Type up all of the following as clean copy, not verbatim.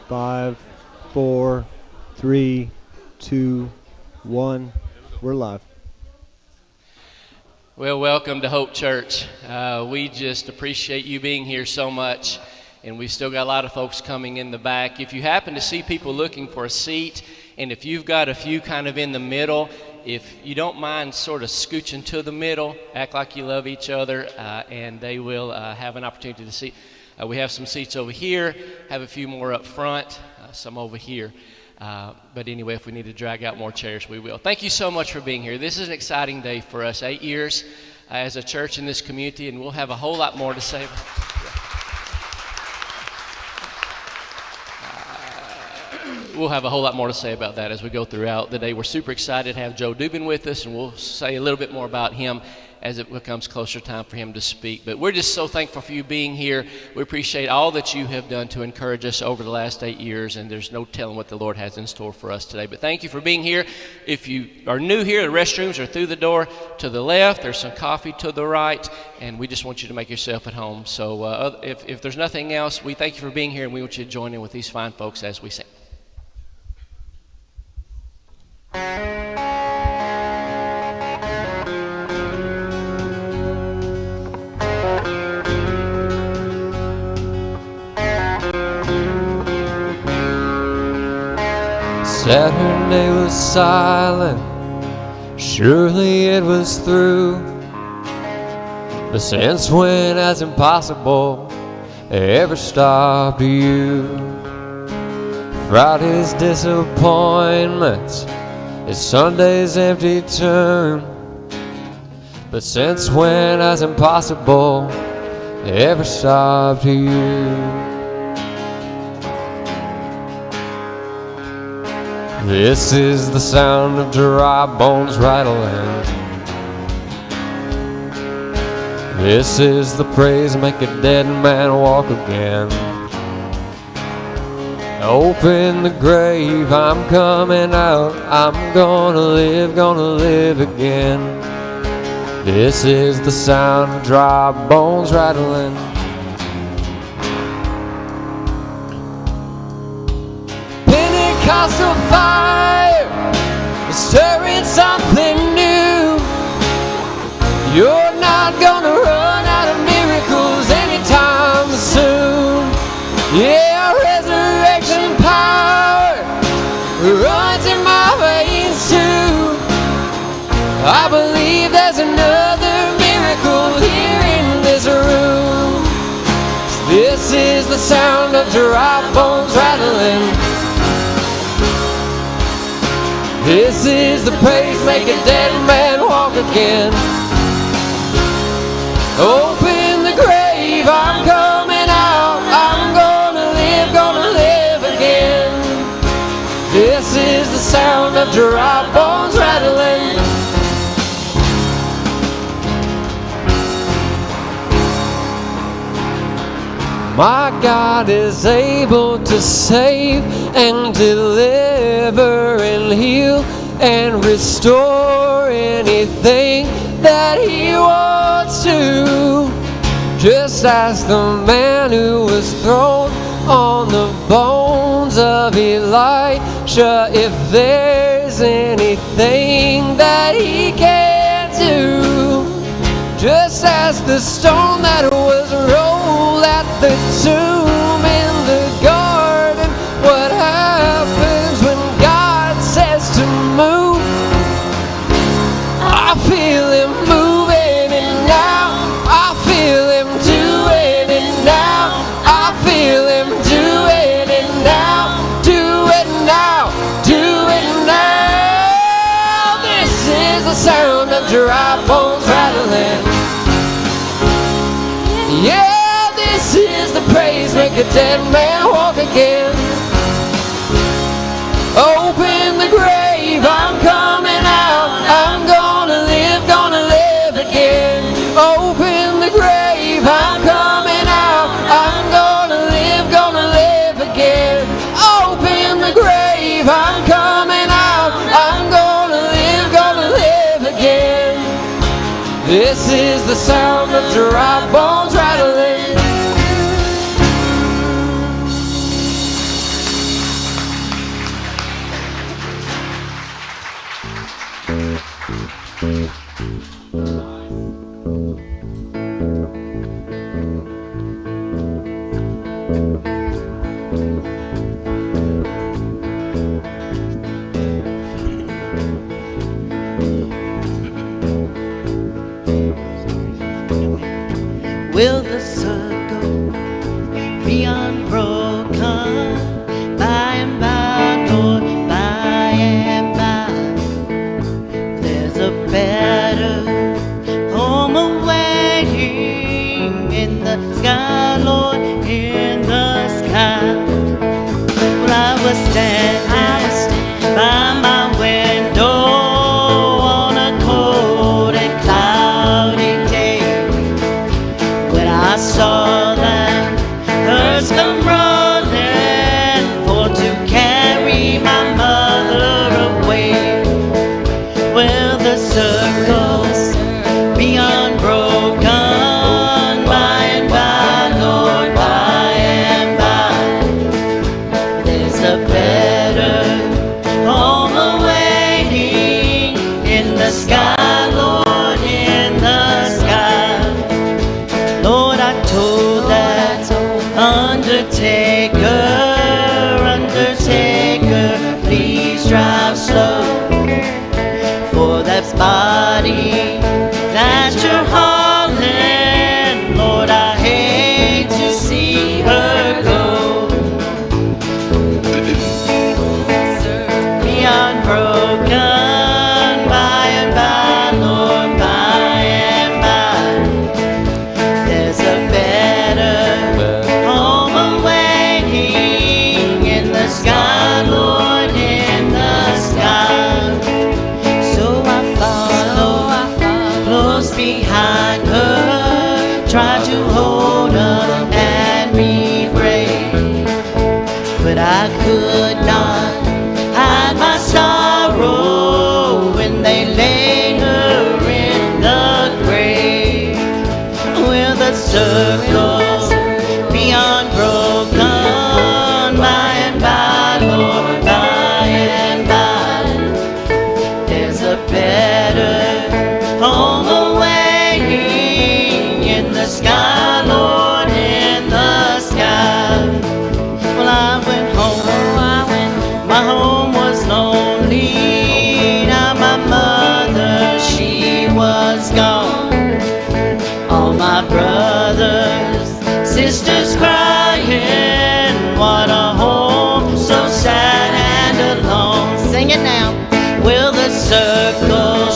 5, 4, 3, 2, 1. We're live. Well, welcome to Hope Church. We just appreciate you being here so much, and we've still got a lot of folks coming in the back. If you happen to see people looking for a seat, and if you've got a few kind of in the middle, if you don't mind sort of scooching to the middle, act like you love each other, and they will have an opportunity to see. We have some seats over here, have a few more up front, some over here. But anyway, if we need to drag out more chairs, we will. Thank you so much for being here. This is an exciting day for us. 8 years as a church in this community, and we'll have a whole lot more to say. We'll have a whole lot more to say about that as we go throughout the day. We're super excited to have Joe Dubin with us, and we'll say a little bit more about him as it becomes closer time for him to speak. But we're just so thankful for you being here. We appreciate all that you have done to encourage us over the last 8 years, and there's no telling what the Lord has in store for us today. But thank you for being here. If you are new here, the restrooms are through the door to the left. There's some coffee to the right, and we just want you to make yourself at home. So if there's nothing else, we thank you for being here, and we want you to join in with these fine folks as we sing. Saturday was silent, surely it was through. But since when has impossible ever stopped you? Friday's disappointments is Sunday's empty tomb. But since when has impossible ever stopped you? This is the sound of dry bones rattling. This is the praise make a dead man walk again. Open the grave, I'm coming out. I'm gonna live again. This is the sound of dry bones rattling. Pentecostal fire is stirring something new. You're not gonna run out of miracles anytime soon. Yeah, resurrection power runs in my veins too. I believe there's another miracle here in this room. This is the sound of dry bones rattling. This is the praise make a dead man walk again. Open the grave, I'm coming out. I'm gonna live again. This is the sound of dry bones rattling. My God is able to save and deliver and heal and restore anything that He wants to. Just as the man who was thrown on the bones of Elijah, if there's anything that He can't do. Just as the stone that was rolled at the tomb in the garden, what happens when God says to move? I feel Him moving and now I feel Him doing it now. I feel Him doing it now. Do it now, do it now. This is the sound of dry bones rattling. Yeah, this is the praise make a dead man walk again. Open the grave, I'm coming out. I'm gonna live again. Open the grave, I'm coming out. I'm gonna live again. Open the grave, I'm coming out. I'm gonna live again. This is the sound of dry bones rattling. Will the circle be unbroken by and by, Lord, by and by? There's a better home awaiting in the sky, Lord, in the sky. Well, I was standing by my window on a cold and cloudy day when I saw that hearse come running for to carry my mother away. Will the circles be unbroken by and by, Lord, by and by? There's a better home awaiting in the sky, Lord, in the sky. Lord, I told that undertaker, undertaker, please drive slow, for that body that you're hauling, Lord, I hate to see her go. Be unbroken by and by, Lord, by and by. There's a better home awaiting in the sky, Lord, in the sky. So I follow close behind her, try to hold her and be brave, but I could not hide my sorrow when they laid her in the grave. Will the circle be unbroken by and by, Lord, by and by? There's a better home awaiting in the sky, Lord, in the sky. Well, I went home, my home was lonely. Now my mother, she was gone. All my brothers, sisters crying. What a home, so sad and alone. Sing it now. Will the circle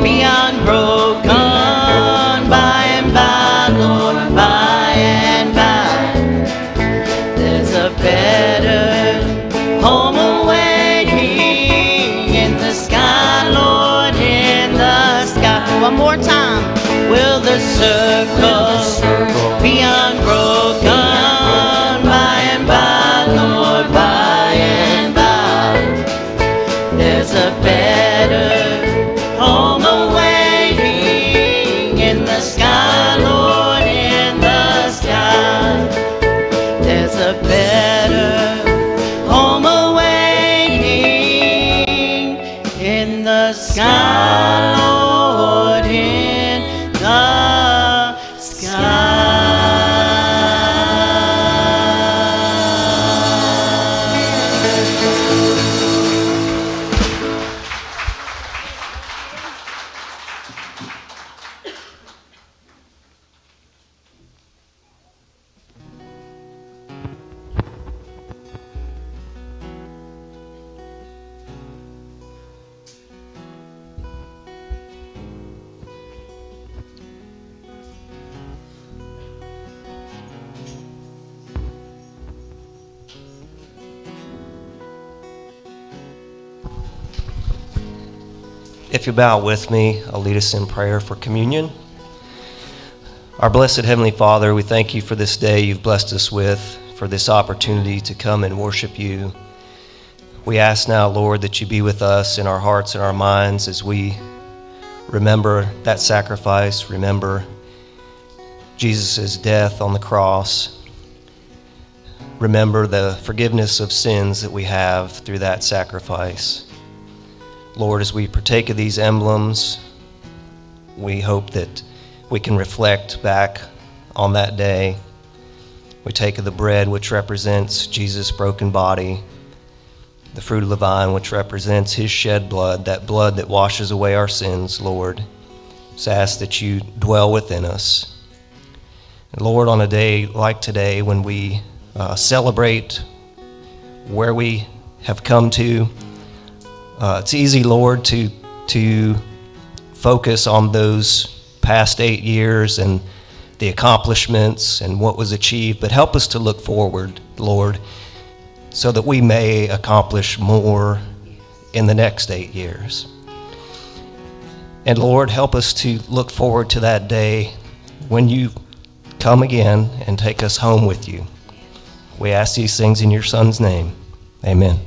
be unbroken by and by, Lord, by and by? There's a better home awaiting in the sky, Lord, in the sky. One more time. Will the circle be unbroken by and by, Lord, by and by? There's a better home awaiting in the sky, Lord, in the sky. There's a better home awaiting in the sky, Lord, in the sky. If you bow with me, I'll lead us in prayer for communion. Our blessed Heavenly Father, we thank you for this day you've blessed us with, for this opportunity to come and worship you. We ask now, Lord, that you be with us in our hearts and our minds as we remember that sacrifice, remember Jesus' death on the cross, remember the forgiveness of sins that we have through that sacrifice. Lord, as we partake of these emblems, we hope that we can reflect back on that day. We take of the bread, which represents Jesus' broken body, the fruit of the vine, which represents his shed blood, that blood that washes away our sins, Lord. Just ask that you dwell within us. And Lord, on a day like today, when we celebrate where we have come to, it's easy, Lord, to focus on those past 8 years and the accomplishments and what was achieved, but help us to look forward, Lord, so that we may accomplish more in the next 8 years. And Lord, help us to look forward to that day when you come again and take us home with you. We ask these things in your Son's name. Amen.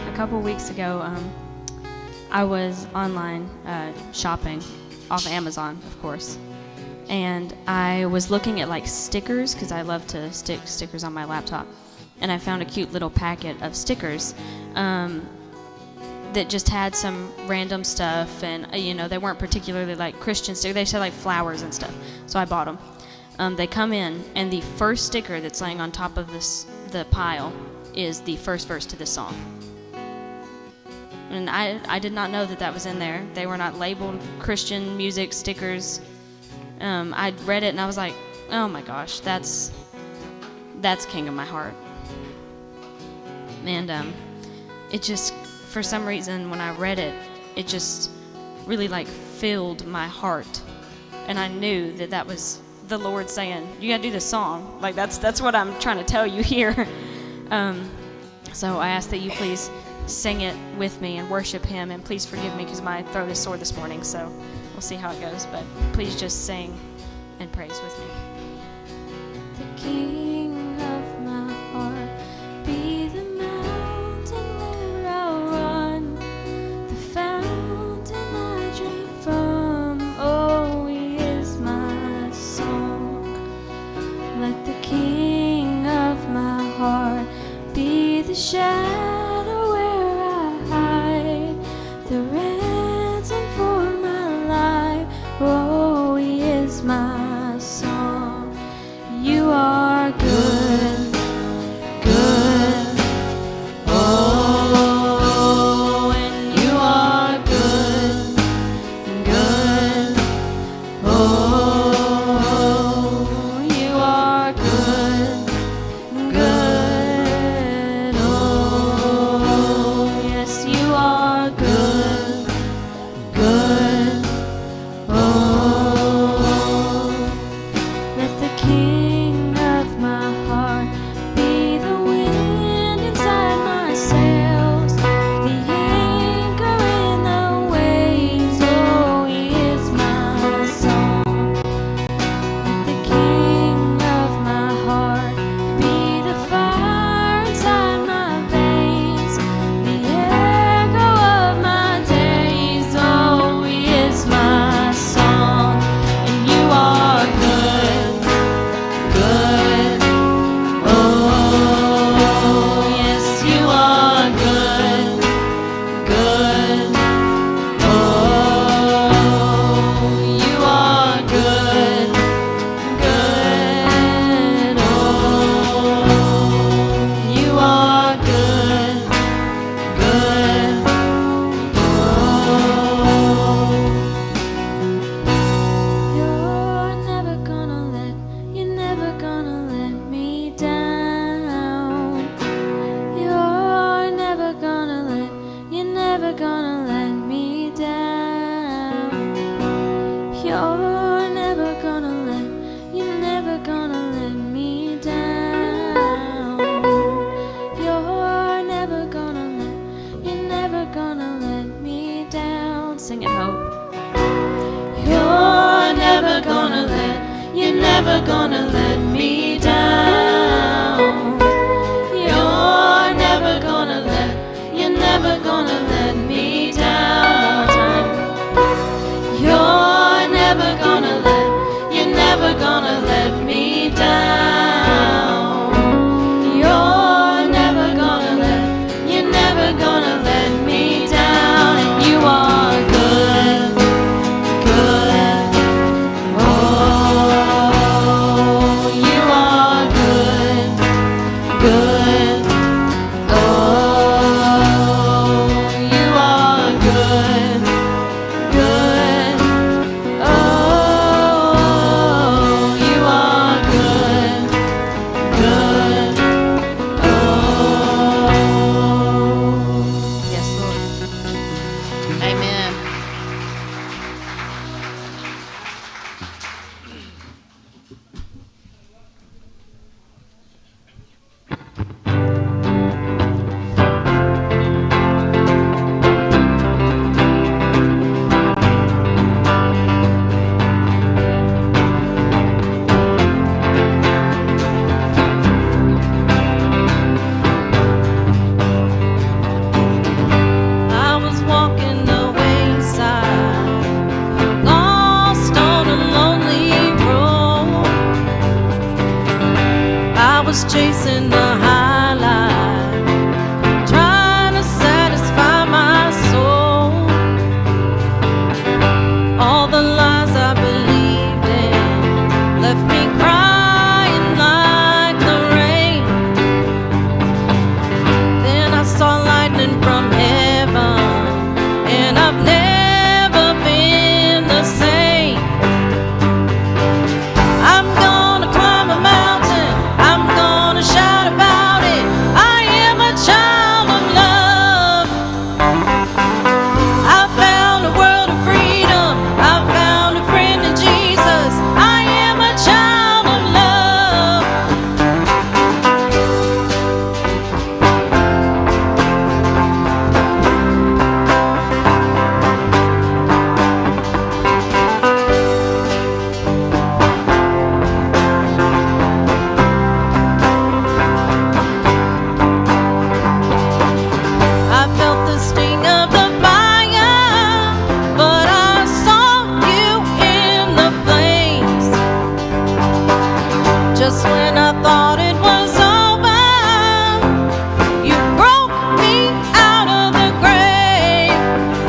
A couple weeks ago, I was online shopping, off Amazon, of course. And I was looking at like stickers because I love to stick stickers on my laptop. And I found a cute little packet of stickers that just had some random stuff, and they weren't particularly like Christian stickers. They said like flowers and stuff. So I bought them. They come in, and the first sticker that's laying on top of the pile is the first verse to this song. And I did not know that was in there. They were not labeled Christian music stickers. I read it and I was like, oh my gosh, that's King of my heart. And it just, for some reason, when I read it, it just really like filled my heart. And I knew that was the Lord saying, you gotta do this song. Like that's what I'm trying to tell you here. So I ask that you please sing it with me and worship Him, and please forgive me because my throat is sore this morning, so we'll see how it goes, but please just sing and praise with me. The King of my heart, be the mountain where I'll run, the fountain I drink from. Oh, He is my song. Let the King of my heart be the shadow where I hide, the ransom for my life. Oh, He is my song. You are good, good. Oh, and you are good, good. Oh, you are good, good. Oh, yes, you are good, good. Oh, chasing the high life, trying to satisfy my soul. All the lies I believed in left me crying like the rain. Then I saw lightning from heaven, and I've never been the same. I'm gonna climb a mountain, I'm gonna shout about it. I am a child of love. I found a world of freedom, I found a friend in Jesus. I am a child of love. I felt the sting of the fire, but I saw you in the flames. Just when I thought it was over, you broke me out of the grave.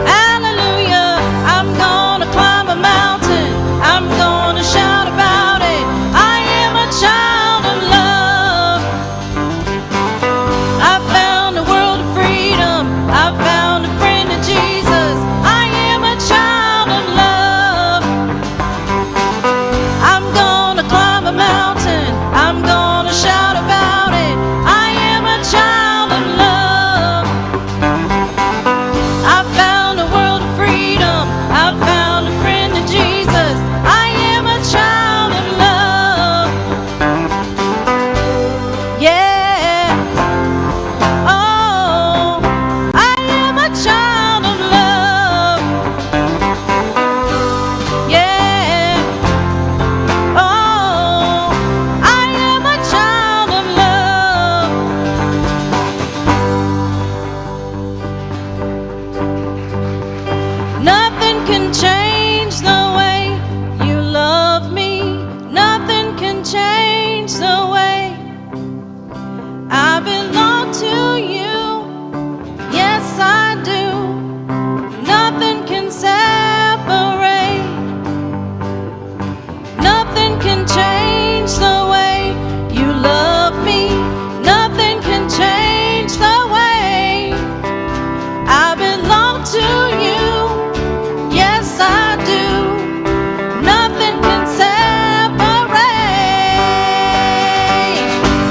Hallelujah, I'm gonna climb a mountain, I'm gonna shout about it. I am a child of love. I found a world of freedom, I found a friend in Jesus. I am a child of love. I'm gonna climb a mountain, I'm gonna shout about it. I am a child of love. I found a world of freedom, I found a friend in Jesus. I am a child of love. Yeah. Oh, I am a child of love. Yeah. Oh, I am a child of love. Nothing can change the way you love me. Nothing can change the way I belong to you. Yes, I do. Nothing can separate. Nothing can change the way you love me. Nothing can change the way I belong to you. Yes, I do. Nothing can separate.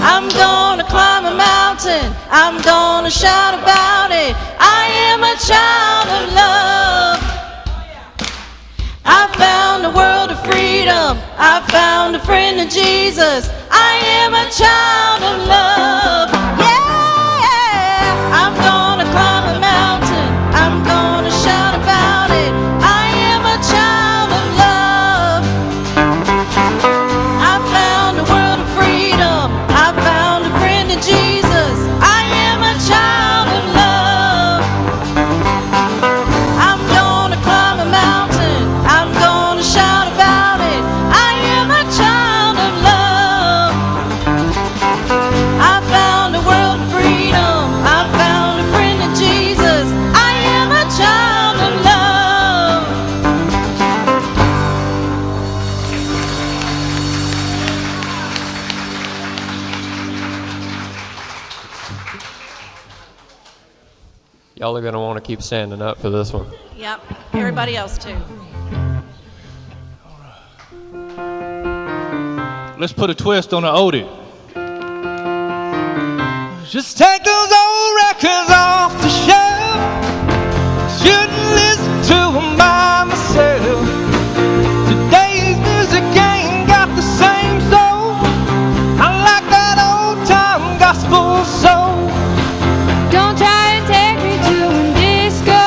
I'm gonna climb a mountain, I'm gonna shout about it. I am a child of love. I found a world of freedom, I found a friend in Jesus. I am a child of love. Yeah, I'm gonna climb a mountain, I'm gonna shout about it. I am a child of love. I found a world of freedom, I found a friend in Jesus. I am a child of love. I'm gonna climb a mountain, I'm gonna shout about it. I am a child of love. I found a world of freedom, I found a friend in Jesus. I am a child of love. Y'all are going to want to keep standing up for this one. Yep, everybody else too. Let's put a twist on the oldie. Just take those old records off the shelf. Shouldn't listen to them by myself. Today's music ain't got the same soul. I like that old time gospel soul. Don't try to take me to a disco.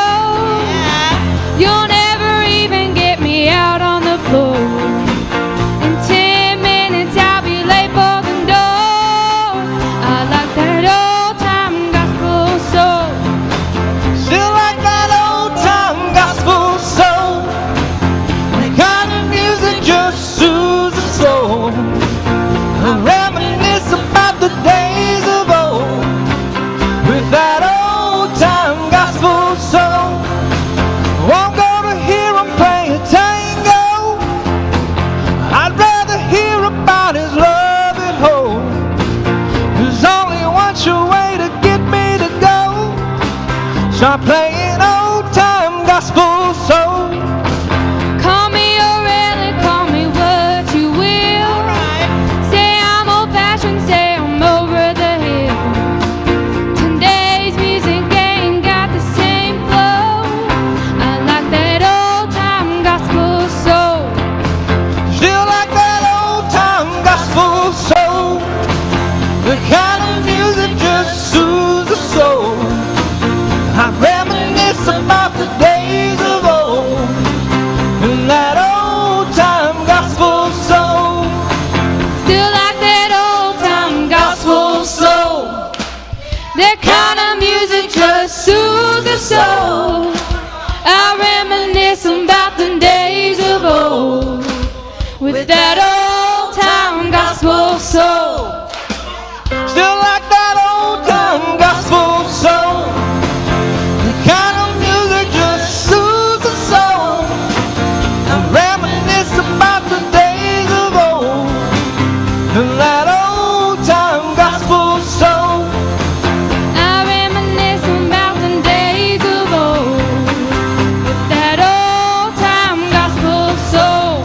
You'll never even get me out on the floor. In 10 minutes I'll be late for the door. I like that old time gospel soul. Still like that old time gospel soul. The kind of music just soothes the soul. I reminisce about the day soul. I reminisce about the days of old with that old time gospel soul. Still like that old time gospel song. The kind of music just soothes the soul. I reminisce about the days of old and that old time gospel song. I reminisce about the days of old with that old time gospel soul.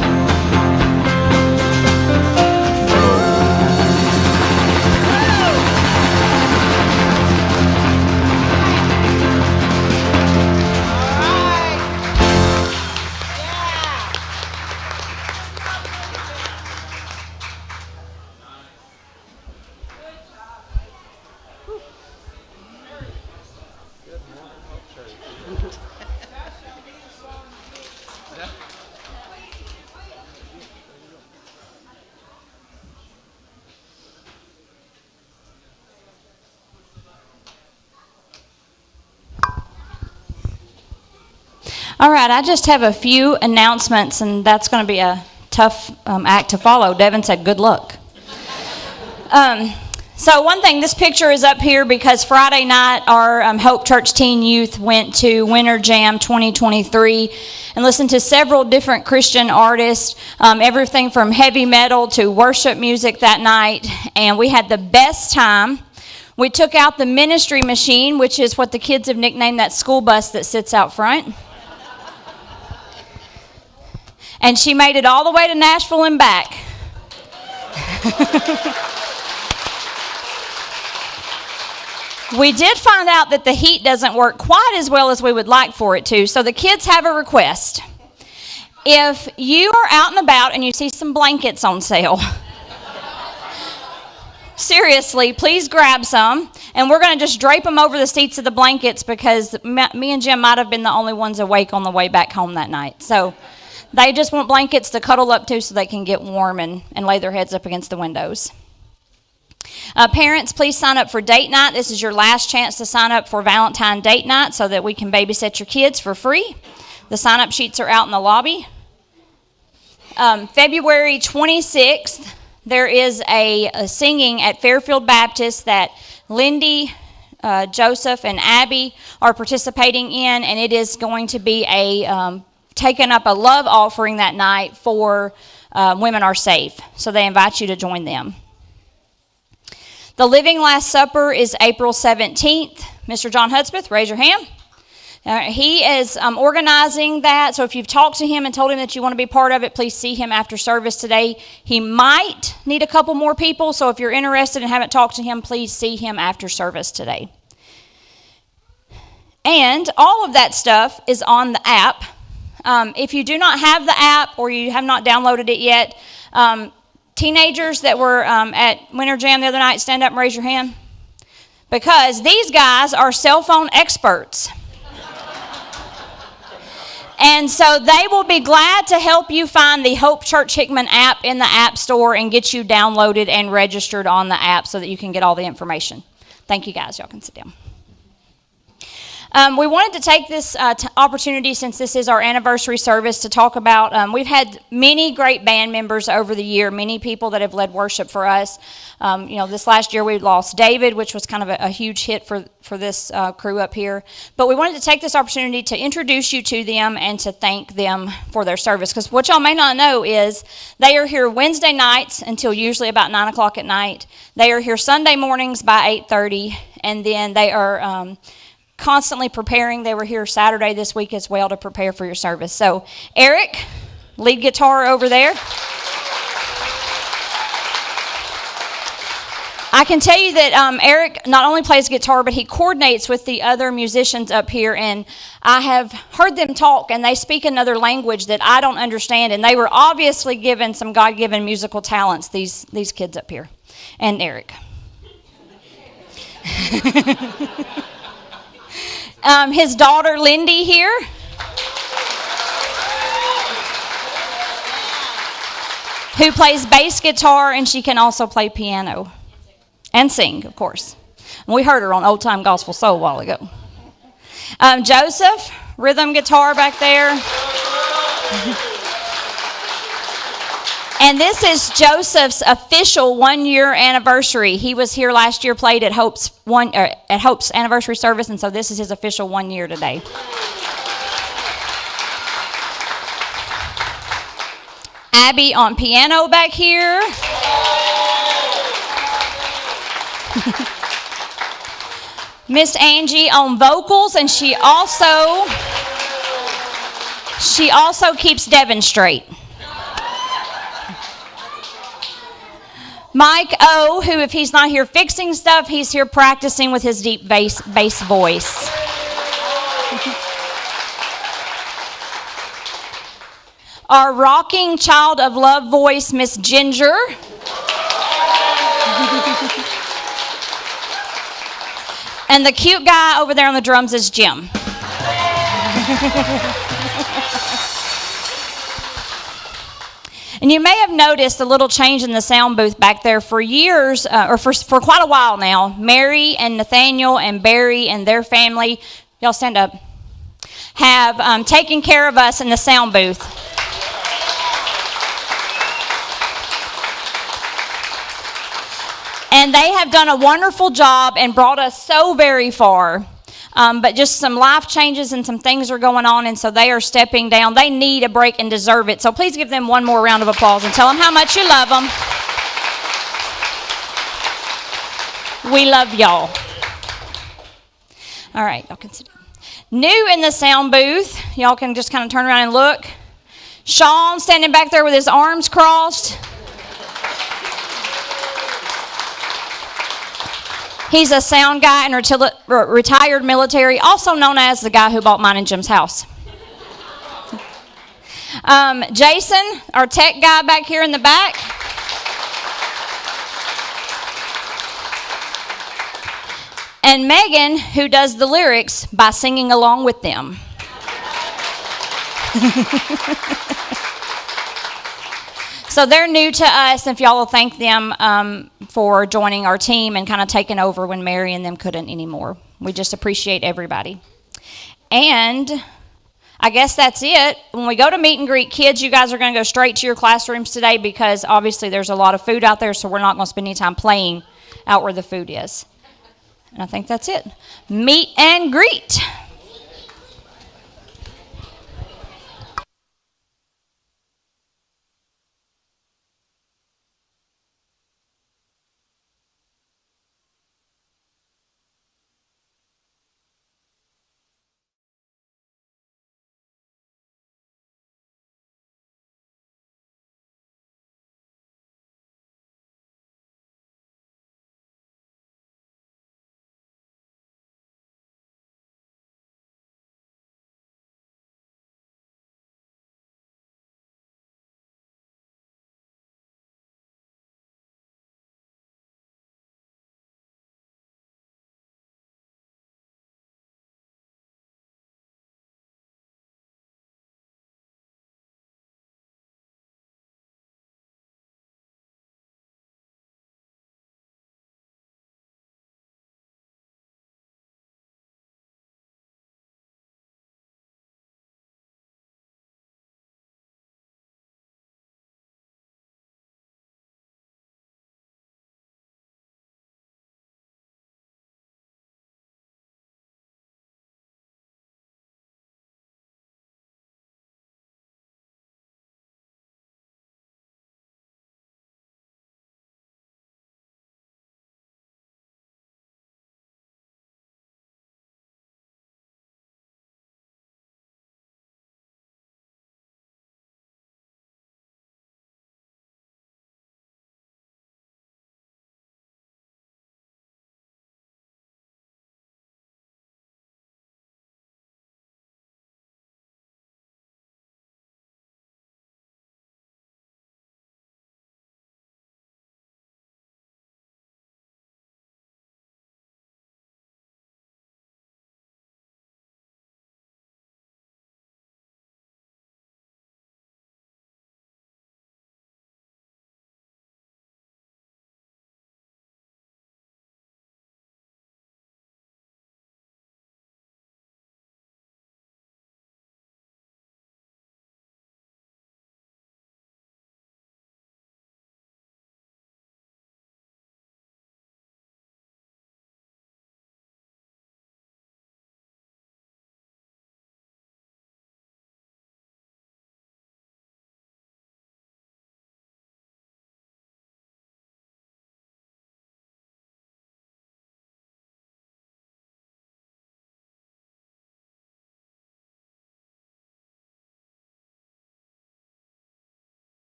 All right, I just have a few announcements, and that's going to be a tough act to follow. Devin said, good luck. So one thing, this picture is up here because Friday night our Hope Church Teen Youth went to Winter Jam 2023 and listened to several different Christian artists, everything from heavy metal to worship music that night, and we had the best time. We took out the ministry machine, which is what the kids have nicknamed that school bus that sits out front. And she made it all the way to Nashville and back. We did find out that the heat doesn't work quite as well as we would like for it to, so the kids have a request. If you are out and about and you see some blankets on sale, seriously, please grab some, and we're going to just drape them over the seats of the blankets because me and Jim might have been the only ones awake on the way back home that night. So they just want blankets to cuddle up to so they can get warm and lay their heads up against the windows. Parents, please sign up for date night. This is your last chance to sign up for Valentine date night so that we can babysit your kids for free. The sign-up sheets are out in the lobby. February 26th, there is a singing at Fairfield Baptist that Lindy, Joseph, and Abby are participating in, and it is going to be taking up a love offering that night for Women Are Safe. So they invite you to join them. The Living Last Supper is April 17th. Mr. John Hudspeth, raise your hand. He is organizing that, so if you've talked to him and told him that you want to be part of it, please see him after service today. He might need a couple more people, so if you're interested and haven't talked to him, please see him after service today. And all of that stuff is on the app. If you do not have the app or you have not downloaded it yet, teenagers that were at Winter Jam the other night, stand up and raise your hand. Because these guys are cell phone experts. And so they will be glad to help you find the Hope Church Hickman app in the App Store and get you downloaded and registered on the app so that you can get all the information. Thank you, guys. Y'all can sit down. We wanted to take this opportunity, since this is our anniversary service, to talk about, we've had many great band members over the year, many people that have led worship for us. This last year we lost David, which was kind of a huge hit for this crew up here. But we wanted to take this opportunity to introduce you to them and to thank them for their service. Because what y'all may not know is they are here Wednesday nights until usually about 9 o'clock at night. They are here Sunday mornings by 8:30, and then they are constantly preparing. They were here Saturday this week as well to prepare for your service. So Eric, lead guitar over there. I can tell you that Eric not only plays guitar, but he coordinates with the other musicians up here, and I have heard them talk, and they speak another language that I don't understand, and they were obviously given some God-given musical talents, these kids up here, and Eric. His daughter Lindy here. Who plays bass guitar, and she can also play piano. And sing, of course. And we heard her on Old Time Gospel Soul a while ago. Joseph, rhythm guitar back there. And this is Joseph's official 1-year anniversary. He was here last year, played at Hope's anniversary service, and so this is his official 1 year today. Abby on piano back here. Miss Angie on vocals, and she also keeps Devin straight. Mike O, who if he's not here fixing stuff, he's here practicing with his deep bass voice. Our rocking child of love voice, Miss Ginger. And the cute guy over there on the drums is Jim. And you may have noticed a little change in the sound booth back there. For years, or for quite a while now, Mary and Nathaniel and Barry and their family, y'all stand up, have taken care of us in the sound booth. And they have done a wonderful job and brought us so very far. But just some life changes and some things are going on, and so they are stepping down. They need a break and deserve it. So please give them one more round of applause and tell them how much you love them. We love y'all. All right, y'all can sit down. New in the sound booth, y'all can just kind of turn around and look. Sean standing back there with his arms crossed. He's a sound guy and retired military, also known as the guy who bought mine and Jim's house. Jason, our tech guy back here in the back. And Megan, who does the lyrics by singing along with them. So they're new to us, and if y'all will thank them for joining our team and kind of taking over when Mary and them couldn't anymore. We just appreciate everybody. And I guess that's it. When we go to meet and greet kids, you guys are going to go straight to your classrooms today because obviously there's a lot of food out there, so we're not going to spend any time playing out where the food is. And I think that's it. Meet and greet.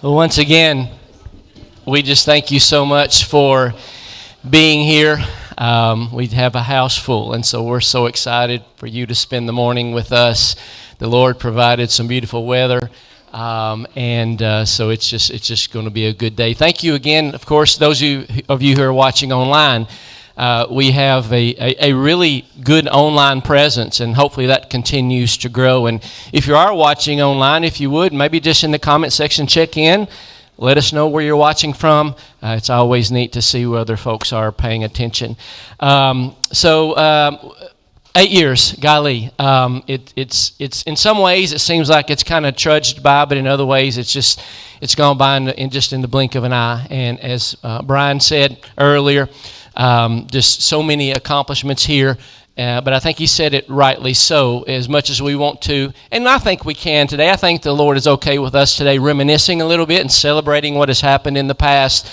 Well, once again, we just thank you so much for being here. We have a house full, and so we're so excited for you to spend the morning with us. The Lord provided some beautiful weather, and so it's just going to be a good day. Thank you again, of course, those of you who are watching online. We have a really good online presence, and hopefully that continues to grow. And if you are watching online, if you would, maybe just in the comment section, check in. Let us know where you're watching from. It's always neat to see where other folks are paying attention. 8 years, golly. It's in some ways it seems like it's kind of trudged by, but in other ways it's gone by in the blink of an eye. And as Brian said earlier, just so many accomplishments here, but I think he said it rightly so. As much as we want to, and I think we can today, I think the Lord is okay with us today reminiscing a little bit and celebrating what has happened in the past,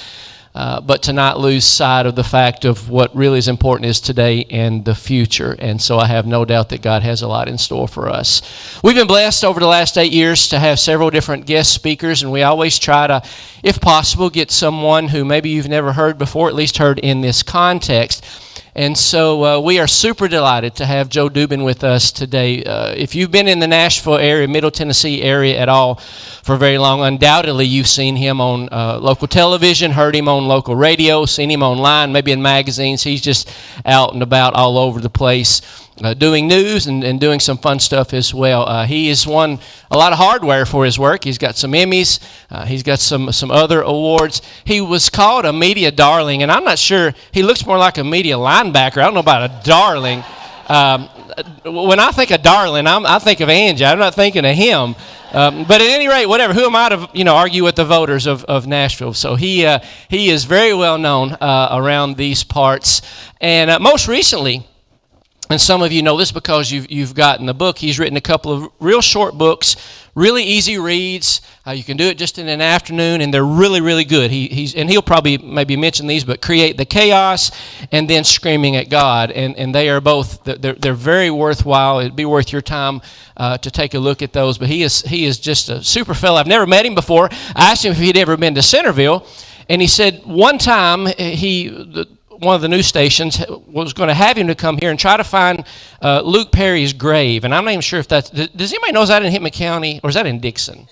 but to not lose sight of the fact of what really is important is today and the future. And so I have no doubt that God has a lot in store for us. We've been blessed over the last 8 years to have several different guest speakers, and we always try to, if possible, get someone who maybe you've never heard before, at least heard in this context. And so we are super delighted to have Joe Dubin with us today. If you've been in the Nashville area, Middle Tennessee area at all for very long, undoubtedly you've seen him on local television, heard him on local radio, seen him online, maybe in magazines. He's just out and about all over the place doing news and doing some fun stuff as well. He has won a lot of hardware for his work. He's got some Emmys. He's got some other awards. He was called a media darling, and I'm not sure. He looks more like a media linebacker. I don't know about a darling. When I think of darling, I think of Angie. I'm not thinking of him. But at any rate, whatever. Who am I to argue with the voters of Nashville? So he is very well known around these parts, and most recently. And some of you know this because you've gotten the book. He's written a couple of real short books, really easy reads. You can do it just in an afternoon, and they're really, really good. He'll probably maybe mention these, but Create the Chaos and then Screaming at God. And they are both, they're very worthwhile. It'd be worth your time to take a look at those. But he is just a super fellow. I've never met him before. I asked him if he'd ever been to Centerville, and he said one time one of the news stations was going to have him to come here and try to find Luke Perry's grave. And I'm not even sure if that's... Does anybody know, is that in Hickman County, or is that in Dixon?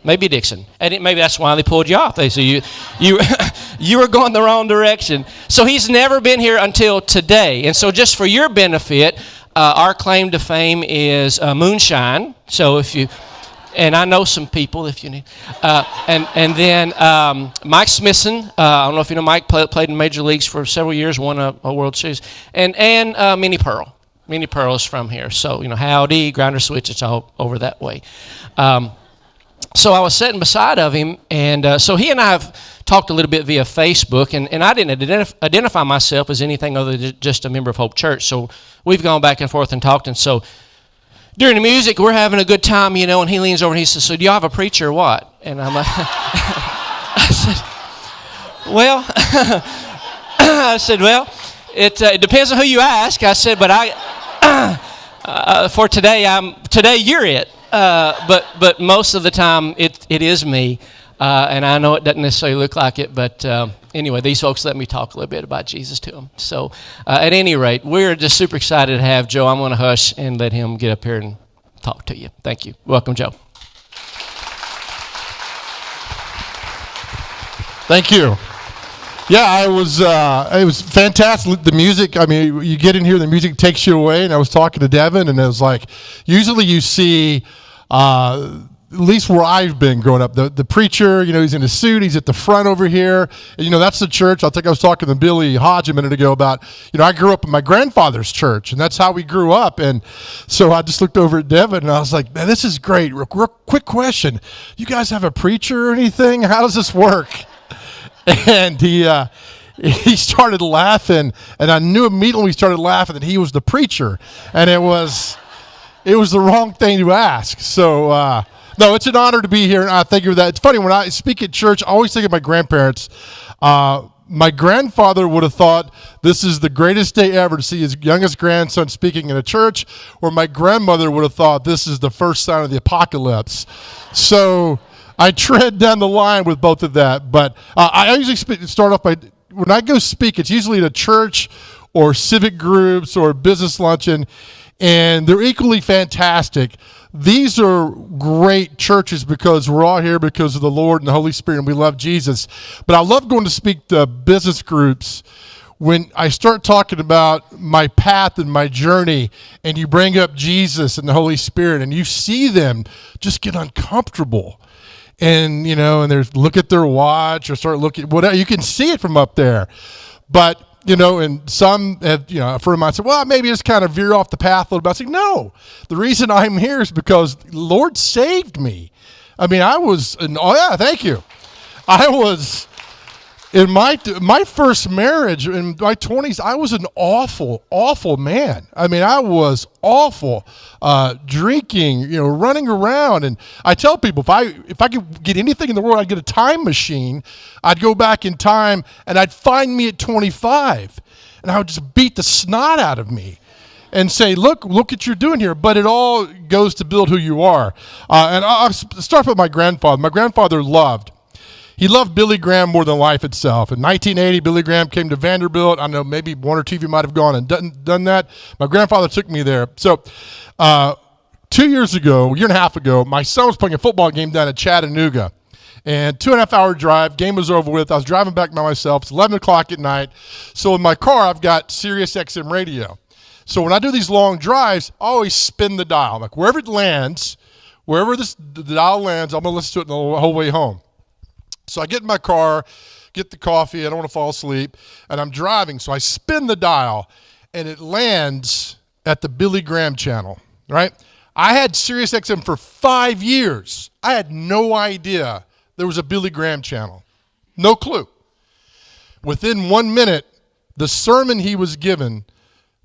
Maybe Dixon. And maybe that's why they pulled you off. They said you were going the wrong direction. So he's never been here until today. And so just for your benefit, our claim to fame is moonshine. So if you... And I know some people if you need. And then Mike Smithson. I don't know if you know Mike, played in major leagues for several years, won a World Series. And Minnie Pearl. Minnie Pearl is from here. So, Howdy, Grinder Switch, it's all over that way. So I was sitting beside of him, and so he and I have talked a little bit via Facebook, and I didn't identify myself as anything other than just a member of Hope Church. So we've gone back and forth and talked, and so during the music, we're having a good time, and he leans over and he says, "So do y'all have a preacher or what?" And I'm like, I said, well, it depends on who you ask. I said, but for today you're it. But most of the time it is me. And I know it doesn't necessarily look like it, but anyway, these folks let me talk a little bit about Jesus to them. So at any rate, we're just super excited to have Joe. I'm going to hush and let him get up here and talk to you. Thank you. Welcome, Joe. Thank you. Yeah, it was fantastic. The music, I mean, you get in here, the music takes you away. And I was talking to Devin, and it was like, usually you see... at least where I've been growing up, the preacher, he's in a suit, he's at the front over here, and that's the church. I think I was talking to Billy Hodge a minute ago about, I grew up in my grandfather's church, and that's how we grew up. And so I just looked over at Devin, and I was like, man, this is great. Real quick question. You guys have a preacher or anything? How does this work? And he started laughing, and I knew immediately when he started laughing that he was the preacher, and it was the wrong thing to ask. So, no, it's an honor to be here, and I thank you for that. It's funny, when I speak at church, I always think of my grandparents. My grandfather would have thought this is the greatest day ever to see his youngest grandson speaking in a church, or my grandmother would have thought this is the first sign of the apocalypse. So I tread down the line with both of that. But I usually start off by, when I go speak, it's usually at a church or civic groups or business luncheon, and they're equally fantastic. These are great churches because we're all here because of the Lord and the Holy Spirit, and we love Jesus. But I love going to speak to business groups when I start talking about my path and my journey, and you bring up Jesus and the Holy Spirit, and you see them just get uncomfortable. And, and they look at their watch or start looking, whatever. You can see it from up there. But and some have, a friend of mine said, well, maybe just kind of veer off the path a little bit. I said, no, the reason I'm here is because the Lord saved me. I mean, thank you. I was, in my first marriage, in my 20s, I was an awful, awful man. I mean, I was awful, drinking, running around. And I tell people, if I could get anything in the world, I'd get a time machine. I'd go back in time, and I'd find me at 25. And I would just beat the snot out of me and say, look what you're doing here. But it all goes to build who you are. And I'll start with my grandfather. My grandfather loved Billy Graham more than life itself. In 1980, Billy Graham came to Vanderbilt. I know maybe one or two of you might have gone and done that. My grandfather took me there. So 2 years ago, a year and a half ago, my son was playing a football game down at Chattanooga. And 2.5 hour drive, game was over with. I was driving back by myself. It's 11 o'clock at night. So in my car, I've got Sirius XM radio. So when I do these long drives, I always spin the dial. Like wherever it lands, the dial lands, I'm going to listen to it the whole way home. So I get in my car, get the coffee, I don't want to fall asleep, and I'm driving. So I spin the dial, and it lands at the Billy Graham channel, right? I had Sirius XM for 5 years. I had no idea there was a Billy Graham channel. No clue. Within 1 minute, the sermon he was given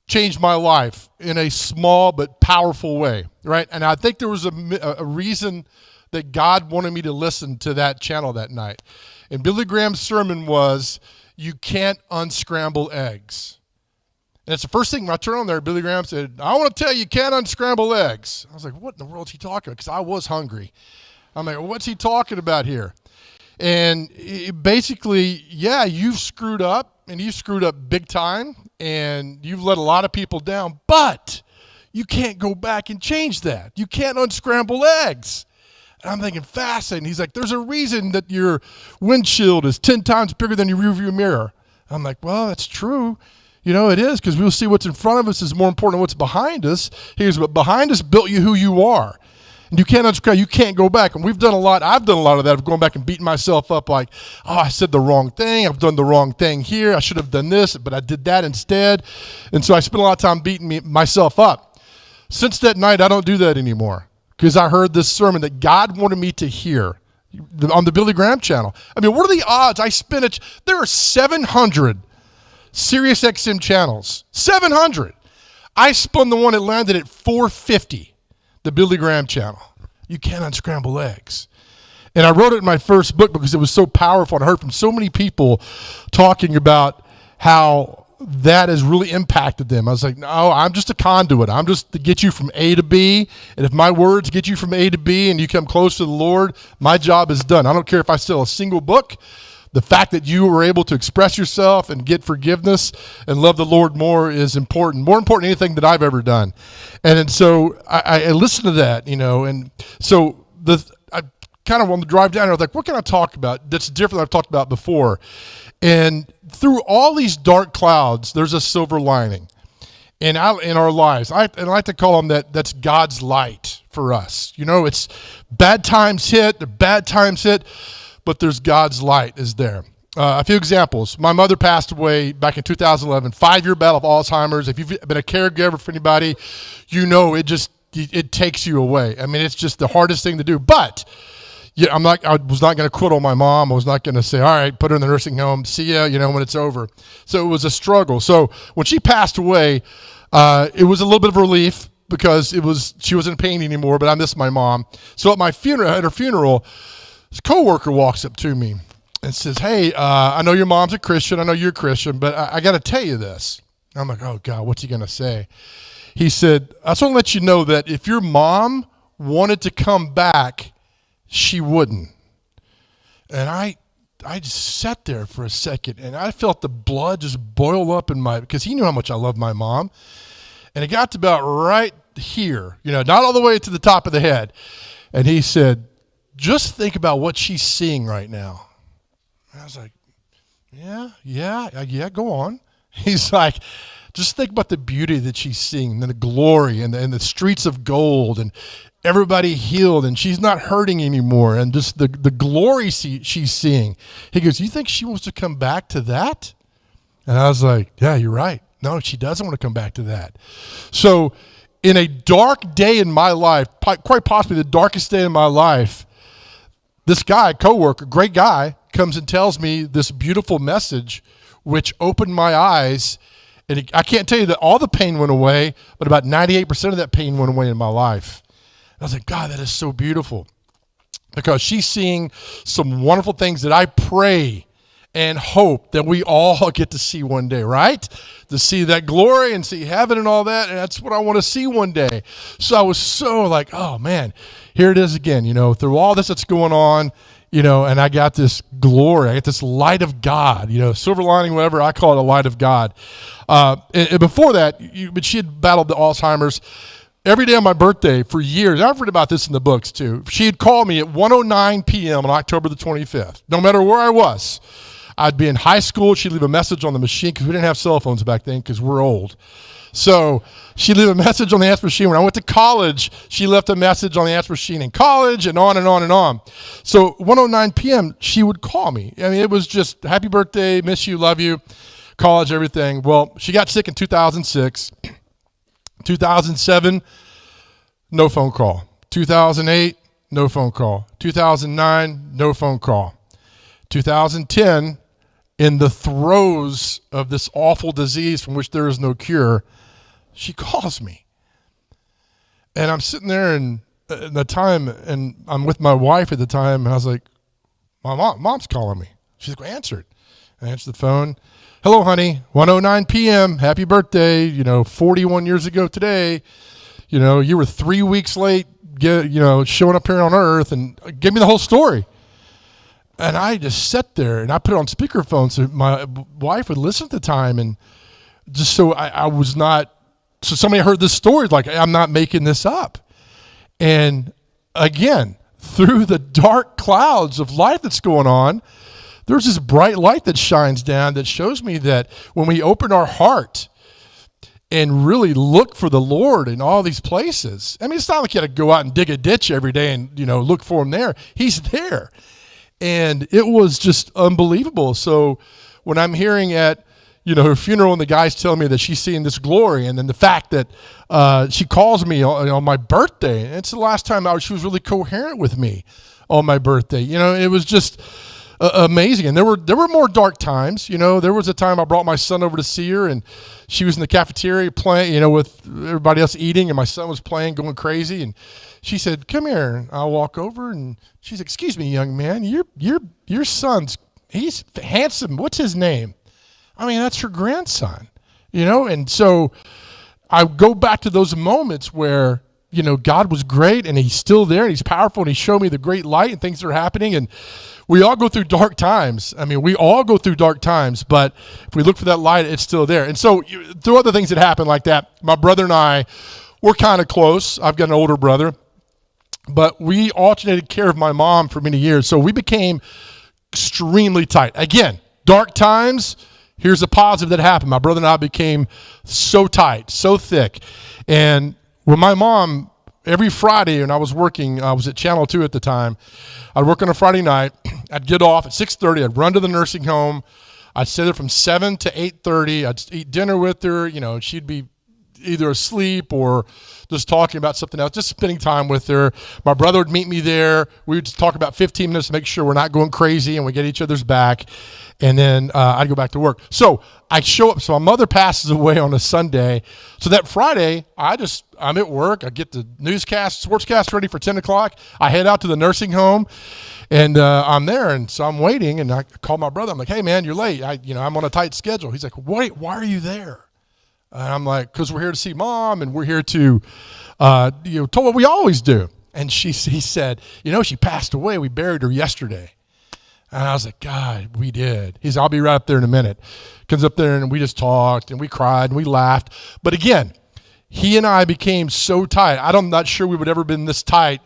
changed my life in a small but powerful way, right? And I think there was a reason that God wanted me to listen to that channel that night. And Billy Graham's sermon was, you can't unscramble eggs. And it's the first thing when I turned on there, Billy Graham said, I want to tell you can't unscramble eggs. I was like, what in the world is he talking about? Because I was hungry. I'm like, what's he talking about here? And basically, yeah, you've screwed up, and you've screwed up big time, and you've let a lot of people down, but you can't go back and change that. You can't unscramble eggs. And I'm thinking, fascinating. He's like, there's a reason that your windshield is 10 times bigger than your rearview mirror. I'm like, well, that's true. It is, because we'll see what's in front of us is more important than what's behind us. Here's what behind us built you who you are. And you can't unscramble, you can't go back. And I've done a lot of that, of going back and beating myself up like, oh, I said the wrong thing. I've done the wrong thing here. I should have done this, but I did that instead. And so I spent a lot of time beating myself up. Since that night, I don't do that anymore. Because I heard this sermon that God wanted me to hear on the Billy Graham channel. I mean, what are the odds I spin it? There are 700 Sirius XM channels. 700. I spun the one that landed at 450, the Billy Graham channel. You can't unscramble eggs. And I wrote it in my first book because it was so powerful. And I heard from so many people talking about how that has really impacted them. I was like, no, I'm just a conduit. I'm just to get you from A to B. And if my words get you from A to B and you come close to the Lord, my job is done. I don't care if I sell a single book. The fact that you were able to express yourself and get forgiveness and love the Lord more is important. More important than anything that I've ever done. And so I listened to that, and so I kind of on the drive down, I was like, what can I talk about that's different than I've talked about before? And through all these dark clouds, there's a silver lining in our lives. I like to call them that's God's light for us. It's bad times hit, but there's God's light is there. A few examples. My mother passed away back in 2011, 5-year battle of Alzheimer's. If you've been a caregiver for anybody, it takes you away. I mean, it's just the hardest thing to do. But yeah, I was not going to quit on my mom. I was not going to say, all right, put her in the nursing home. See ya, when it's over. So it was a struggle. So when she passed away, it was a little bit of relief because she wasn't in pain anymore, but I missed my mom. So at her funeral, this coworker walks up to me and says, hey, I know your mom's a Christian. I know you're a Christian, but I got to tell you this. I'm like, oh, God, what's he going to say? He said, I just want to let you know that if your mom wanted to come back, she wouldn't. And I just sat there for a second, and I felt the blood just boil up in because he knew how much I love my mom. And it got to about right here, not all the way to the top of the head. And he said, just think about what she's seeing right now. And I was like, yeah, go on. He's like, just think about the beauty that she's seeing, and the glory, and the streets of gold, and everybody healed, and she's not hurting anymore, and just the glory she's seeing. He goes, you think she wants to come back to that? And I was like, yeah, you're right. No, she doesn't want to come back to that. So in a dark day in my life, quite possibly the darkest day in my life, this guy, coworker, great guy, comes and tells me this beautiful message, which opened my eyes. And I can't tell you that all the pain went away, but about 98% of that pain went away in my life. And I was like, God, that is so beautiful. Because she's seeing some wonderful things that I pray and hope that we all get to see one day, right? To see that glory and see heaven and all that, and that's what I want to see one day. So I was so like, oh man, here it is again, through all this that's going on, and I got this glory, I got this light of God, silver lining, whatever, I call it a light of God. And before that, but she had battled the Alzheimer's. Every day on my birthday for years, I've read about this in the books too, she'd call me at 1:09 p.m. on October the 25th, no matter where I was. I'd be in high school, she'd leave a message on the machine, because we didn't have cell phones back then because we're old. So she'd leave a message on the answer machine. When I went to college, she left a message on the answer machine in college, and on and on and on. So 1:09 p.m., she would call me. I mean, it was just, happy birthday, miss you, love you, college, everything. Well, she got sick in 2006. 2007, no phone call. 2008, no phone call. 2009, no phone call. 2010, in the throes of this awful disease from which there is no cure, she calls me. And I'm sitting there and I'm with my wife at the time, and I was like, mom's calling me. She's like, answer it. I answered the phone. Hello, honey, 1:09 p.m., happy birthday, 41 years ago today, you were 3 weeks late, showing up here on earth, and give me the whole story. And I just sat there, and I put it on speakerphone so my wife would listen at the time, and just so I was not, so somebody heard this story, like, I'm not making this up. And again, through the dark clouds of life that's going on, there's this bright light that shines down that shows me that when we open our heart and really look for the Lord in all these places, I mean, it's not like you got to go out and dig a ditch every day and, look for him there. He's there. And it was just unbelievable. So when I'm hearing at, her funeral, and the guy's telling me that she's seeing this glory, and then the fact that she calls me on my birthday, and it's the last time she was really coherent with me on my birthday. It was just amazing. And there were more dark times. There was a time I brought my son over to see her, and she was in the cafeteria playing, with everybody else eating, and my son was playing, going crazy, and she said, come here. And I'll walk over, and she's like, excuse me, young man, your son's, he's handsome. What's his name? I mean, that's her grandson, and so I go back to those moments where, God was great, and he's still there, and he's powerful, and he showed me the great light and things that are happening. And we all go through dark times. I mean, we all go through dark times, but if we look for that light, it's still there. And so through other things that happen like that, my brother and I, we're kind of close. I've got an older brother, but we alternated care of my mom for many years. So we became extremely tight. Again, dark times. Here's a positive that happened. My brother and I became so tight, so thick. And when my mom, every Friday, and I was working, I was at Channel 2 at the time, I'd work on a Friday night. I'd get off at 6:30. I'd run to the nursing home. I'd stay there from 7 to 8:30. I'd eat dinner with her. She'd be either asleep or just talking about something else, just spending time with her. My brother would meet me there. We would just talk about 15 minutes to make sure we're not going crazy and we get each other's back. And then I'd go back to work. So I show up. So my mother passes away on a Sunday. So that Friday, I'm at work. I get the sportscast ready for 10 o'clock. I head out to the nursing home. And I'm there, and so I'm waiting, and I call my brother. I'm like, hey, man, you're late. I'm on a tight schedule. He's like, wait, why are you there? And I'm like, because we're here to see Mom, and we're here to, tell what we always do. And he said, she passed away. We buried her yesterday. And I was like, God, we did. He said, I'll be right up there in a minute. Comes up there, and we just talked, and we cried, and we laughed. But again, he and I became so tight. I'm not sure we would ever been this tight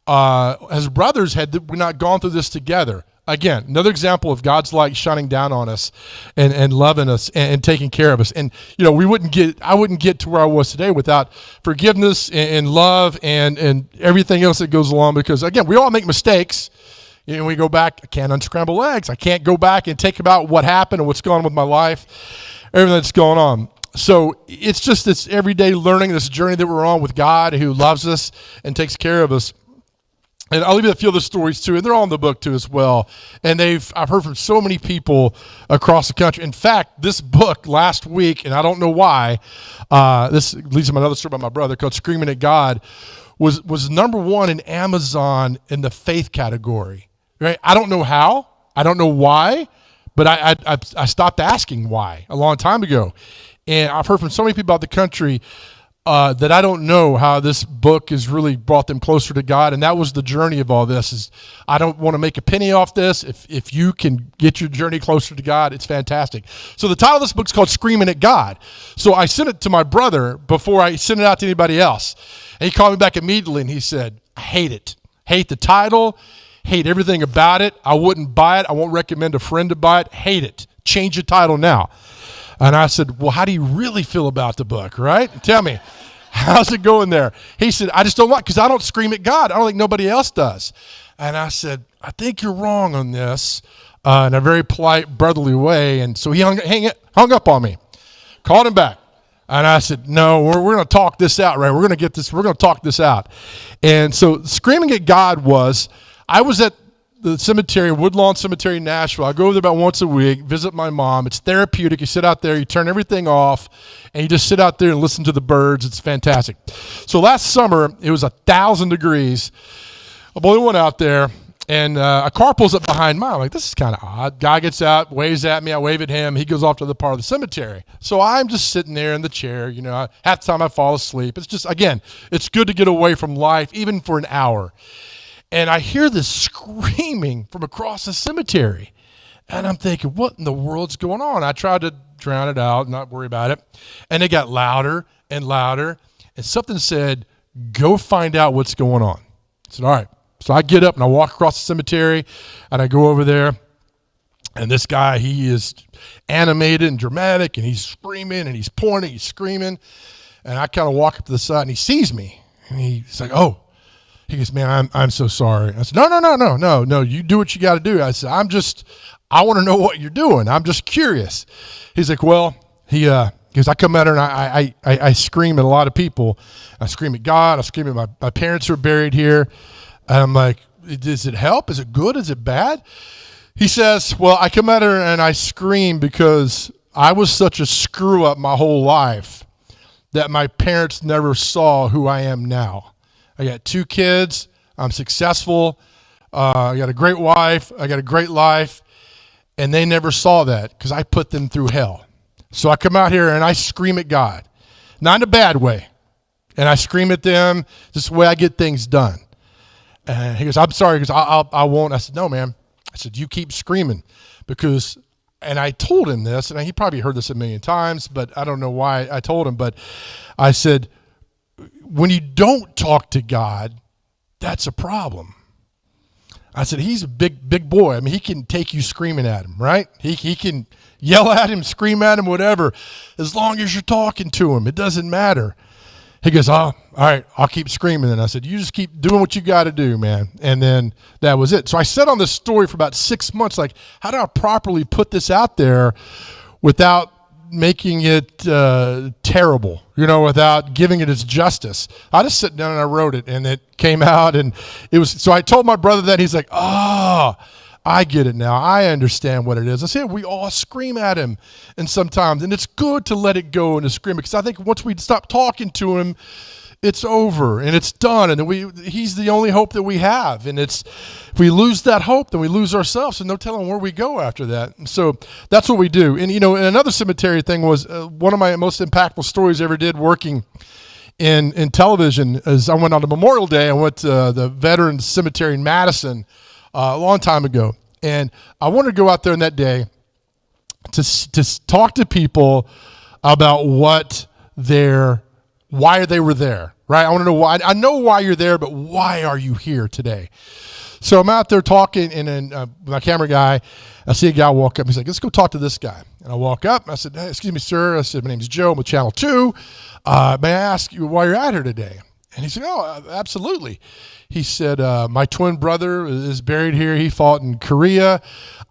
as brothers had we not gone through this together. Again, another example of God's light shining down on us and loving us and taking care of us. And, I wouldn't get to where I was today without forgiveness and love and everything else that goes along, because, again, we all make mistakes. We go back, I can't unscramble eggs. I can't go back and think about what happened and what's going on with my life, everything that's going on. So it's just this everyday learning, this journey that we're on with God who loves us and takes care of us. And I'll leave you a few of the stories too, and they're all in the book too as well. And I've heard from so many people across the country. In fact, this book last week, and I don't know why, this leads to another story about my brother called Screaming at God, was number one in Amazon in the faith category. Right? I don't know how, I don't know why, but I stopped asking why a long time ago. And I've heard from so many people about the country that I don't know how this book has really brought them closer to God. And that was the journey of all this. Is I don't want to make a penny off this. If you can get your journey closer to God, it's fantastic. So the title of this book is called Screaming at God. So I sent it to my brother before I sent it out to anybody else. And he called me back immediately and he said, I hate it. Hate the title. Hate everything about it. I wouldn't buy it. I won't recommend a friend to buy it. Hate it. Change the title now. And I said, well, how do you really feel about the book, right? Tell me, how's it going there? He said, I just don't like, because I don't scream at God. I don't think nobody else does. And I said, I think you're wrong on this in a very polite, brotherly way. And so he hung up on me, called him back. And I said, no, we're going to talk this out, right? We're going to talk this out. And so Screaming at God I was at the cemetery, Woodlawn Cemetery in Nashville. I go over there about once a week, visit my mom. It's therapeutic. You sit out there, you turn everything off, and you just sit out there and listen to the birds. It's fantastic. So last summer, it was 1,000 degrees. I blew one out there, and a car pulls up behind mine. I'm like, this is kind of odd. Guy gets out, waves at me. I wave at him. He goes off to the part of the cemetery. So I'm just sitting there in the chair. Half the time I fall asleep. It's just, again, it's good to get away from life, even for an hour. And I hear this screaming from across the cemetery. And I'm thinking, what in the world's going on? I tried to drown it out, not worry about it. And it got louder and louder. And something said, go find out what's going on. I said, all right. So I get up and I walk across the cemetery and I go over there. And this guy, he is animated and dramatic and he's screaming and he's pointing, he's screaming. And I kind of walk up to the side and he sees me. And he's like, oh. He goes, man, I'm so sorry. I said, no, you do what you got to do. I said, I want to know what you're doing. I'm just curious. He's like, well, he goes, I come out here and I scream at a lot of people. I scream at God. I scream at my parents who are buried here. And I'm like, does it help? Is it good? Is it bad? He says, well, I come out here and I scream because I was such a screw up my whole life that my parents never saw who I am now. I got 2 kids. I'm successful. I got a great wife. I got a great life. And they never saw that because I put them through hell. So I come out here and I scream at God. Not in a bad way. And I scream at them. This is the way I get things done. And he goes, I'm sorry, because I won't. I said, no, man. I said, you keep screaming because, and I told him this, and he probably heard this a million times, but I don't know why I told him, but I said, when you don't talk to God, that's a problem. I said, he's a big boy. I mean, he can take you screaming at him, right? He can yell at him, scream at him, whatever. As long as you're talking to him, it doesn't matter. He goes, oh, all right, I'll keep screaming. And I said, you just keep doing what you got to do, man. And then that was it. So I sat on this story for about 6 months, like, how do I properly put this out there without making it terrible, without giving it its justice. I just sat down and I wrote it, and it came out, and it was. So I told my brother that. He's like, "Oh, I get it now. I understand what it is." I said, we all scream at him, and sometimes, and it's good to let it go and to scream, because I think once we stop talking to him, it's over and it's done, and he's the only hope that we have. And if we lose that hope, then we lose ourselves, and no telling where we go after that. And so that's what we do. And and another cemetery thing was one of my most impactful stories I ever did working in television. Is I went on a Memorial Day. I went to the Veterans Cemetery in Madison a long time ago, and I wanted to go out there on that day to talk to people about why they were there, right? I want to know why. I know why you're there, but why are you here today? So I'm out there talking, and then my camera guy, I see a guy walk up. He's like, "Let's go talk to this guy." And I walk up, and I said, "Hey, excuse me, sir." I said, "My name's Joe. I'm with Channel 2. May I ask you why you're out here today?" And he said, "Oh, absolutely." He said, "My twin brother is buried here. He fought in Korea.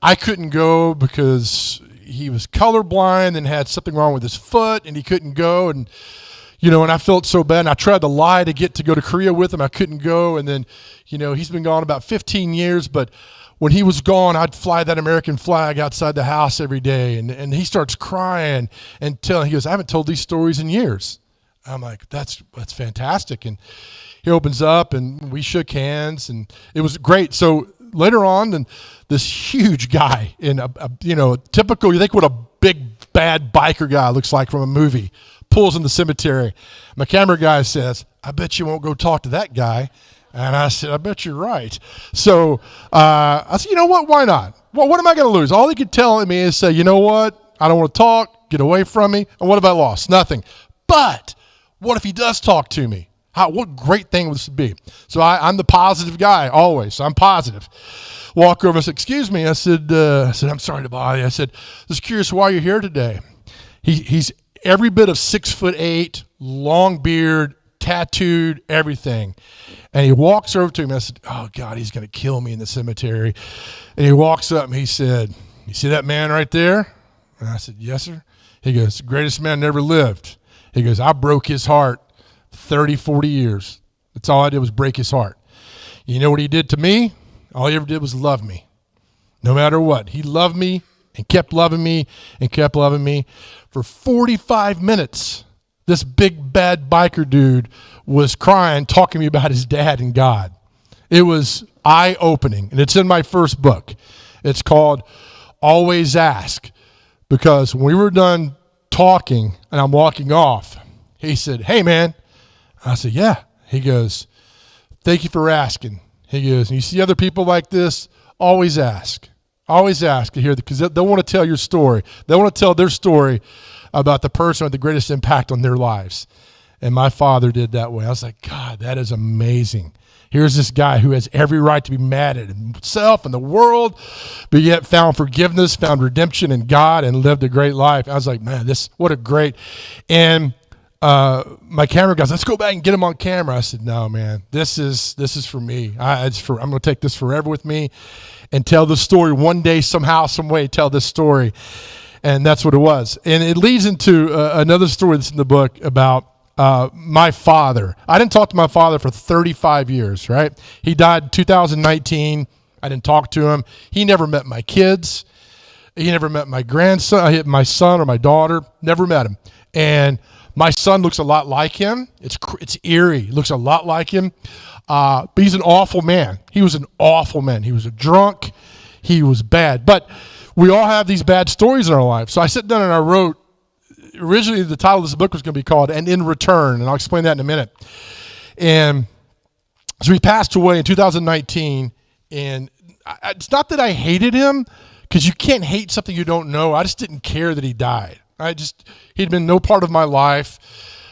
I couldn't go because he was colorblind and had something wrong with his foot, and he couldn't go. And and I felt so bad. And I tried to lie to get to go to Korea with him. I couldn't go. And then, he's been gone about 15 years. But when he was gone, I'd fly that American flag outside the house every day." And he starts crying and he goes, "I haven't told these stories in years." I'm like, that's fantastic. And he opens up, and we shook hands, and it was great. So later on, and this huge guy in typical, you think what a big bad biker guy looks like from a movie, pulls in the cemetery. My camera guy says, "I bet you won't go talk to that guy." And I said, "I bet you're right." So I said, "You know what? Why not? Well, what am I going to lose?" All he could tell me is say, "You know what? I don't want to talk. Get away from me." And what have I lost? Nothing. But what if he does talk to me? What great thing would this be? So I'm the positive guy always. So I'm positive. Walk over and said, "Excuse me." I said, "I'm sorry to bother you." I said, "Just curious why you're here today." He's every bit of 6'8", long beard, tattooed, everything. And he walks over to me. I said, "Oh God, he's going to kill me in the cemetery." And he walks up and he said, "You see that man right there?" And I said, "Yes, sir." He goes, "The greatest man never lived." He goes, "I broke his heart 30, 40 years. That's all I did was break his heart. You know what he did to me? All he ever did was love me. No matter what. He loved me and kept loving me and kept loving me. For 45 minutes, this big bad biker dude was crying, talking to me about his dad and God. It was eye-opening, and it's in my first book. It's called Always Ask, because when we were done talking and I'm walking off, he said, "Hey, man." I said, "Yeah." He goes, "Thank you for asking." He goes, "And you see other people like this, always ask. Always ask to hear, because they'll want to tell your story. They want to tell their story about the person with the greatest impact on their lives." And my father did that way. I was like, God, that is amazing. Here's this guy who has every right to be mad at himself and the world, but yet found forgiveness, found redemption in God, and lived a great life. I was like, man, what a great. And my camera guy goes, "Let's go back and get him on camera." I said, "No, man, this is for me. I'm going to take this forever with me and tell this story one day, somehow, some way, tell this story." And that's what it was. And it leads into another story that's in the book about my father. I didn't talk to my father for 35 years, right? He died in 2019. I didn't talk to him. He never met my kids. He never met my grandson, my son or my daughter. Never met him. And my son looks a lot like him. It's eerie. He looks a lot like him. But he's an awful man. He was an awful man. He was a drunk. He was bad. But we all have these bad stories in our life. So I sat down and I wrote, originally the title of this book was going to be called "And in Return," and I'll explain that in a minute. And so he passed away in 2019, and it's not that I hated him, because you can't hate something you don't know. I just didn't care that he died. He'd been no part of my life.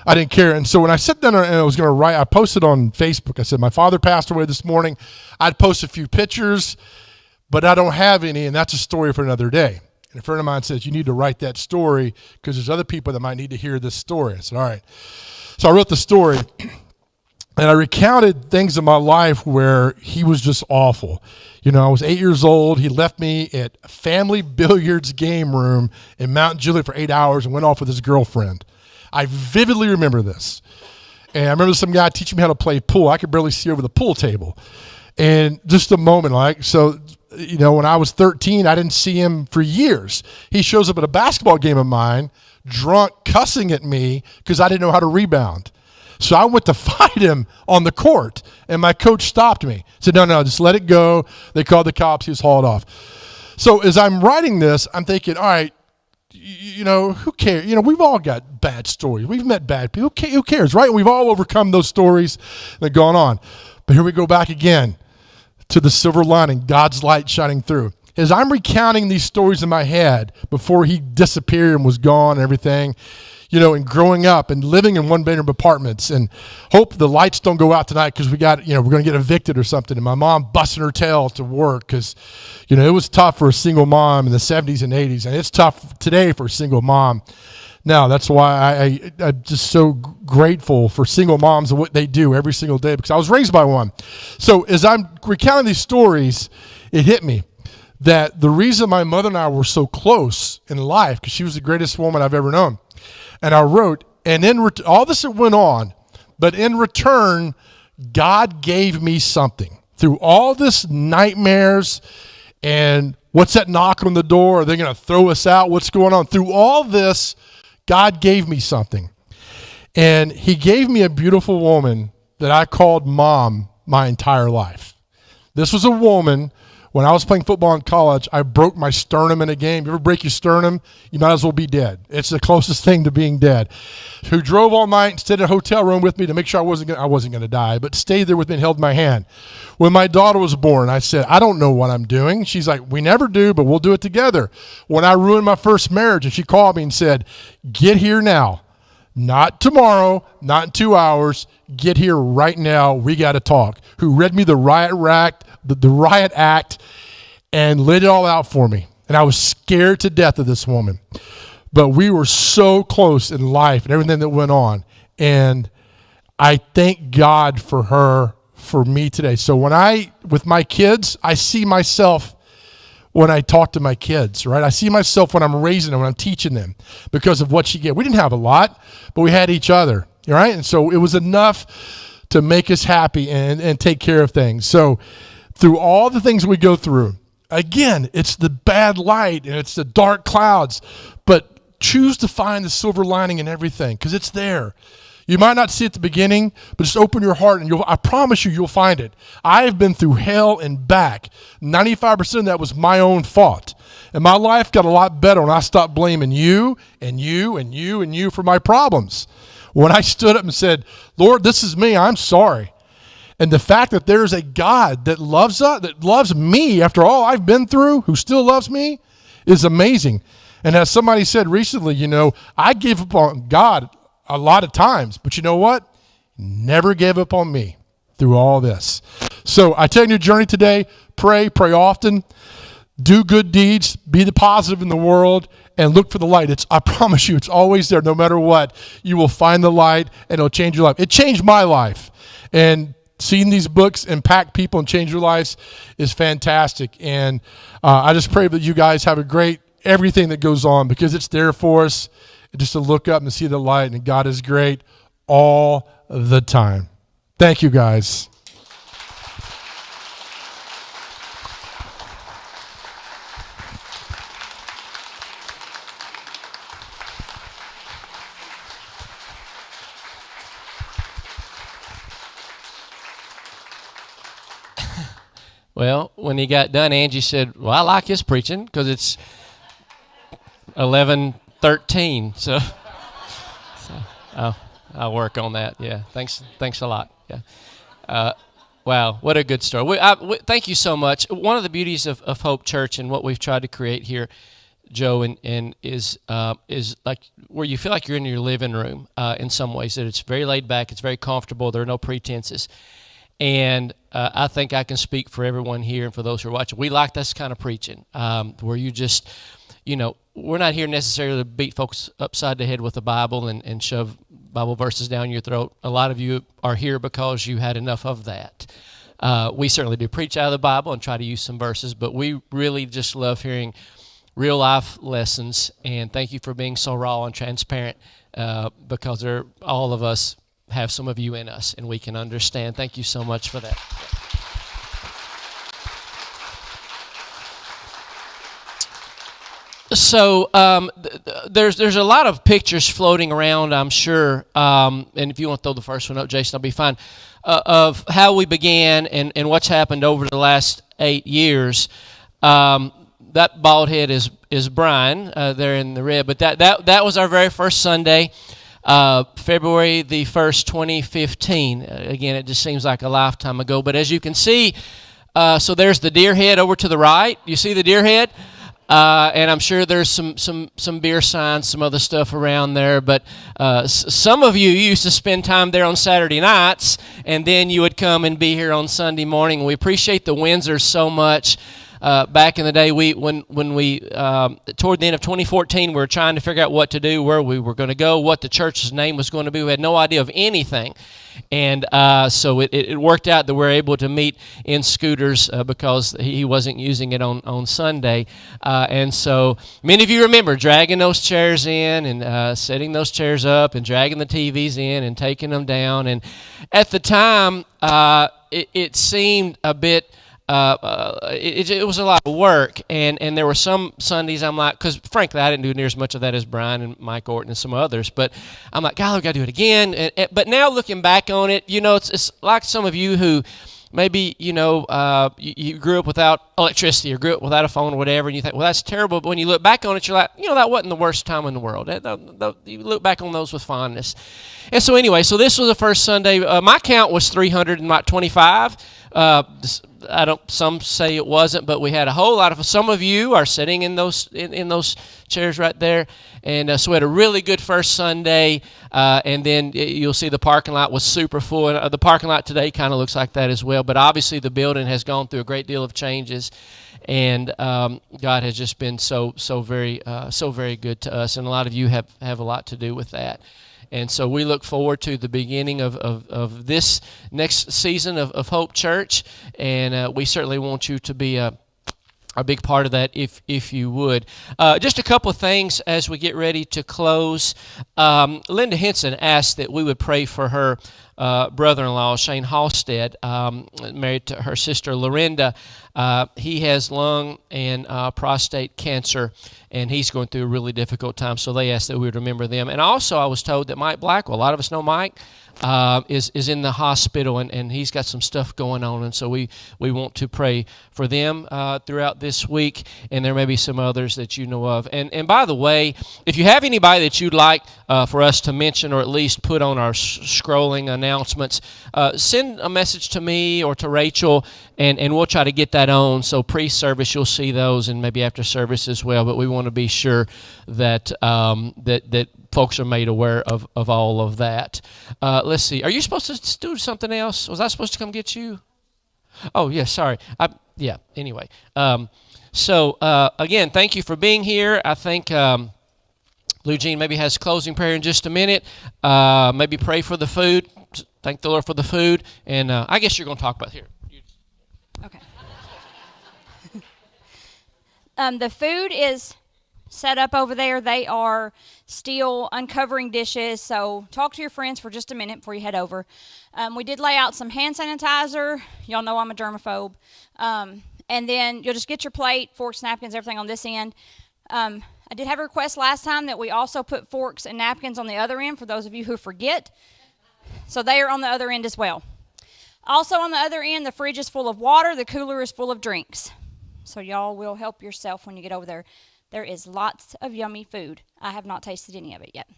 I didn't care. And so when I sat down and I was going to write, I posted on Facebook. I said, "My father passed away this morning." I'd post a few pictures, but I don't have any, and that's a story for another day. And a friend of mine says, "You need to write that story because there's other people that might need to hear this story." I said, "All right." So I wrote the story. And I recounted things in my life where he was just awful. You know, I was 8 years old. He left me at a family billiards game room in Mount Juliet for 8 hours and went off with his girlfriend. I vividly remember this. And I remember some guy teaching me how to play pool. I could barely see over the pool table. And just a moment, you know, when I was 13, I didn't see him for years. He shows up at a basketball game of mine, drunk, cussing at me because I didn't know how to rebound. So I went to fight him on the court, and my coach stopped me. Said, no, just let it go. They called the cops. He was hauled off. So as I'm writing this, I'm thinking, all right, you know, who cares? You know, we've all got bad stories. We've met bad people. Who cares, right? We've all overcome those stories that have gone on. But here we go back again to the silver lining, God's light shining through. As I'm recounting these stories in my head before he disappeared and was gone and everything, you know, and growing up and living in one-bedroom apartments, and hope the lights don't go out tonight because we're going to get evicted or something. And my mom busting her tail to work because, you know, it was tough for a single mom in the 70s and 80s, and it's tough today for a single mom. Now, that's why I'm just so grateful for single moms and what they do every single day, because I was raised by one. So as I'm recounting these stories, it hit me that the reason my mother and I were so close in life, because she was the greatest woman I've ever known. And I wrote, and then all this went on, but in return, God gave me something. Through all this nightmares and what's that knock on the door? Are they going to throw us out? What's going on? Through all this, God gave me something. And he gave me a beautiful woman that I called Mom my entire life. This was a woman. When I was playing football in college, I broke my sternum in a game. You ever break your sternum? You might as well be dead. It's the closest thing to being dead. Who drove all night and stayed in a hotel room with me to make sure I wasn't going to die, but stayed there with me and held my hand. When my daughter was born, I said, I don't know what I'm doing. She's like, we never do, but we'll do it together. When I ruined my first marriage, and she called me and said, get here now. Not tomorrow, not in 2 hours. Get here right now. We got to talk. Who read me the riot act and laid it all out for me. And I was scared to death of this woman. But we were so close in life and everything that went on. And I thank God for her, for me today. So with my kids, I see myself when I talk to my kids, right? I see myself when I'm raising them, when I'm teaching them, because of what she gave. We didn't have a lot, but we had each other, right? And so it was enough to make us happy and take care of things. So through all the things we go through, again, it's the bad light and it's the dark clouds, but choose to find the silver lining in everything, because it's there. You might not see it at the beginning, but just open your heart and I promise you'll find it. I have been through hell and back. 95% of that was my own fault. And my life got a lot better when I stopped blaming you and you and you and you for my problems. When I stood up and said, Lord, this is me, I'm sorry. And the fact that there's a God that loves us, that loves me after all I've been through, who still loves me, is amazing. And as somebody said recently, you know, I gave up on God a lot of times, but you know what? Never gave up on me through all this. So I tell you, your journey today, pray often, do good deeds, be the positive in the world, and look for the light. I promise you, it's always there. No matter what, you will find the light, and it'll change your life. It changed my life, and seeing these books impact people and change their lives is fantastic. And I just pray that you guys have a great everything that goes on, because it's there for us. Just to look up and see the light, and God is great all the time. Thank you, guys. Well, when he got done, Angie said, well, I like his preaching because it's 11:13. So I'll work on that. Yeah, thanks a lot. Yeah. Wow, what a good story. Thank you so much. One of the beauties of Hope Church and what we've tried to create here, Joe, and is like where you feel like you're in your living room in some ways, that it's very laid back, it's very comfortable, there are no pretenses. And I think I can speak for everyone here and for those who are watching. We like this kind of preaching where you just, you know, we're not here necessarily to beat folks upside the head with the Bible and shove Bible verses down your throat. A lot of you are here because you had enough of that. We certainly do preach out of the Bible and try to use some verses, but we really just love hearing real life lessons. And thank you for being so raw and transparent, because all of us have some of you in us, and we can understand. Thank you so much for that. So there's a lot of pictures floating around, I'm sure, and if you want to throw the first one up, Jason, I'll be fine, of how we began and what's happened over the last 8 years. That bald head is Brian there in the red, but that was our very first Sunday, February the 1st, 2015. Again, it just seems like a lifetime ago, but as you can see, so there's the deer head over to the right. You see the deer head? And I'm sure there's some beer signs, some other stuff around there. But some of you used to spend time there on Saturday nights, and then you would come and be here on Sunday morning. We appreciate the Windsors so much. Back in the day, when we toward the end of 2014, we were trying to figure out what to do, where we were going to go, what the church's name was going to be. We had no idea of anything. And so it worked out that we were able to meet in scooters because he wasn't using it on Sunday. And so many of you remember dragging those chairs in and setting those chairs up and dragging the TVs in and taking them down. And at the time, it seemed a bit... It was a lot of work, and there were some Sundays I'm like, because frankly I didn't do near as much of that as Brian and Mike Orton and some others, but I'm like, God, we got to do it again. But now looking back on it, it's like some of you who maybe you grew up without electricity or grew up without a phone or whatever, and you think, well, that's terrible. But when you look back on it, you're like, that wasn't the worst time in the world. You look back on those with fondness. And so anyway, so this was the first Sunday. My count was 325. Some say it wasn't, but we had a whole lot of. Some of you are sitting in those chairs right there, and so we had a really good first Sunday. And then you'll see the parking lot was super full, and the parking lot today kind of looks like that as well. But obviously, the building has gone through a great deal of changes, and God has just been so very good to us, and a lot of you have a lot to do with that. And so we look forward to the beginning of this next season of Hope Church, and we certainly want you to be a big part of that if you would. Just a couple of things as we get ready to close. Linda Henson asked that we would pray for her brother-in-law, Shane Halstead, married to her sister Lorinda. He has lung and prostate cancer, and he's going through a really difficult time, so they asked that we would remember them. And also I was told that Mike Blackwell, a lot of us know Mike, is in the hospital, and he's got some stuff going on, and so we want to pray for them throughout this week, and there may be some others that you know of. And by the way, if you have anybody that you'd like for us to mention or at least put on our scrolling announcements, send a message to me or to Rachel, and we'll try to get that on. So pre-service you'll see those, and maybe after service as well, but we want to be sure that that folks are made aware of all of that. Let's see. Are you supposed to do something else? Was I supposed to come get you? Oh, yeah, sorry. Anyway. So, again, thank you for being here. I think Lou Jean maybe has closing prayer in just a minute. Maybe pray for the food. Thank the Lord for the food. And I guess you're going to talk about it here. Okay. The food is set up over there. They are still uncovering dishes, so talk to your friends for just a minute before you head over. We did lay out some hand sanitizer. Y'all know I'm a germaphobe. And then you'll just get your plate, forks, napkins, everything on this end. I did have a request last time that we also put forks and napkins on the other end for those of you who forget. So they are on the other end as well. Also on the other end, the fridge is full of water. The cooler is full of drinks. So y'all will help yourself when you get over there. There is lots of yummy food. I have not tasted any of it yet.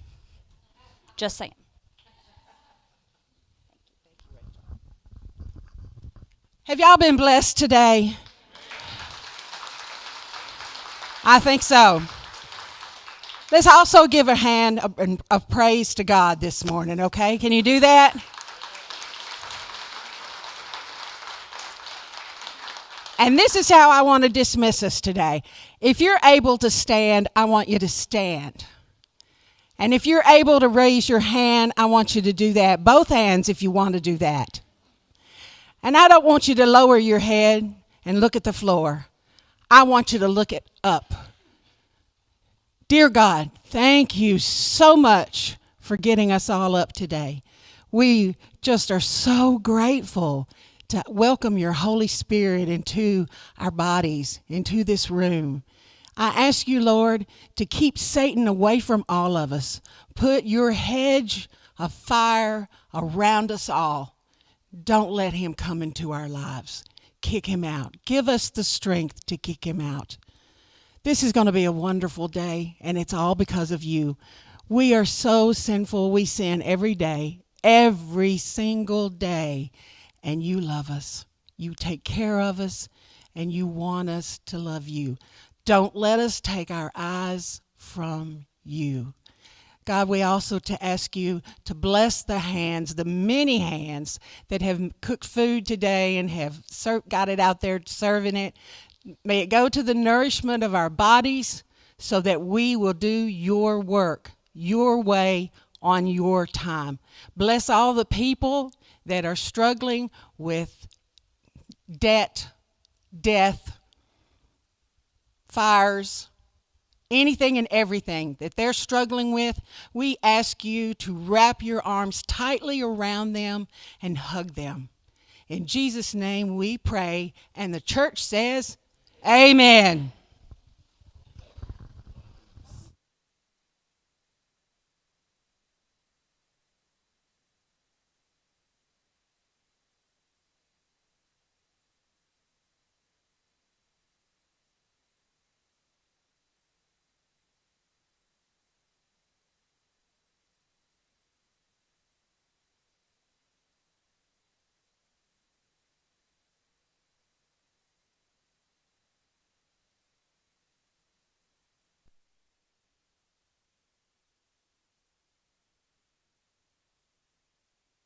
Just saying. Have y'all been blessed today? I think so. Let's also give a hand of praise to God this morning, okay? Can you do that? And this is how I want to dismiss us today. If you're able to stand, I want you to stand. And if you're able to raise your hand, I want you to do that. Both hands if you want to do that. And I don't want you to lower your head and look at the floor. I want you to look it up. Dear God, thank you so much for getting us all up today. We just are so grateful to welcome your Holy Spirit into our bodies, into this room. I ask you, Lord, to keep Satan away from all of us. Put your hedge of fire around us all. Don't let him come into our lives. Kick him out. Give us the strength to kick him out. This is going to be a wonderful day, and it's all because of you. We are so sinful. We sin every day, every single day, and you love us. You take care of us, and you want us to love you. Don't let us take our eyes from you. God, we also to ask you to bless the hands, the many hands that have cooked food today and have got it out there serving it. May it go to the nourishment of our bodies so that we will do your work, your way, on your time. Bless all the people that are struggling with debt, death, fires, anything and everything that they're struggling with. We ask you to wrap your arms tightly around them and hug them. In Jesus' name we pray, and the church says, Amen.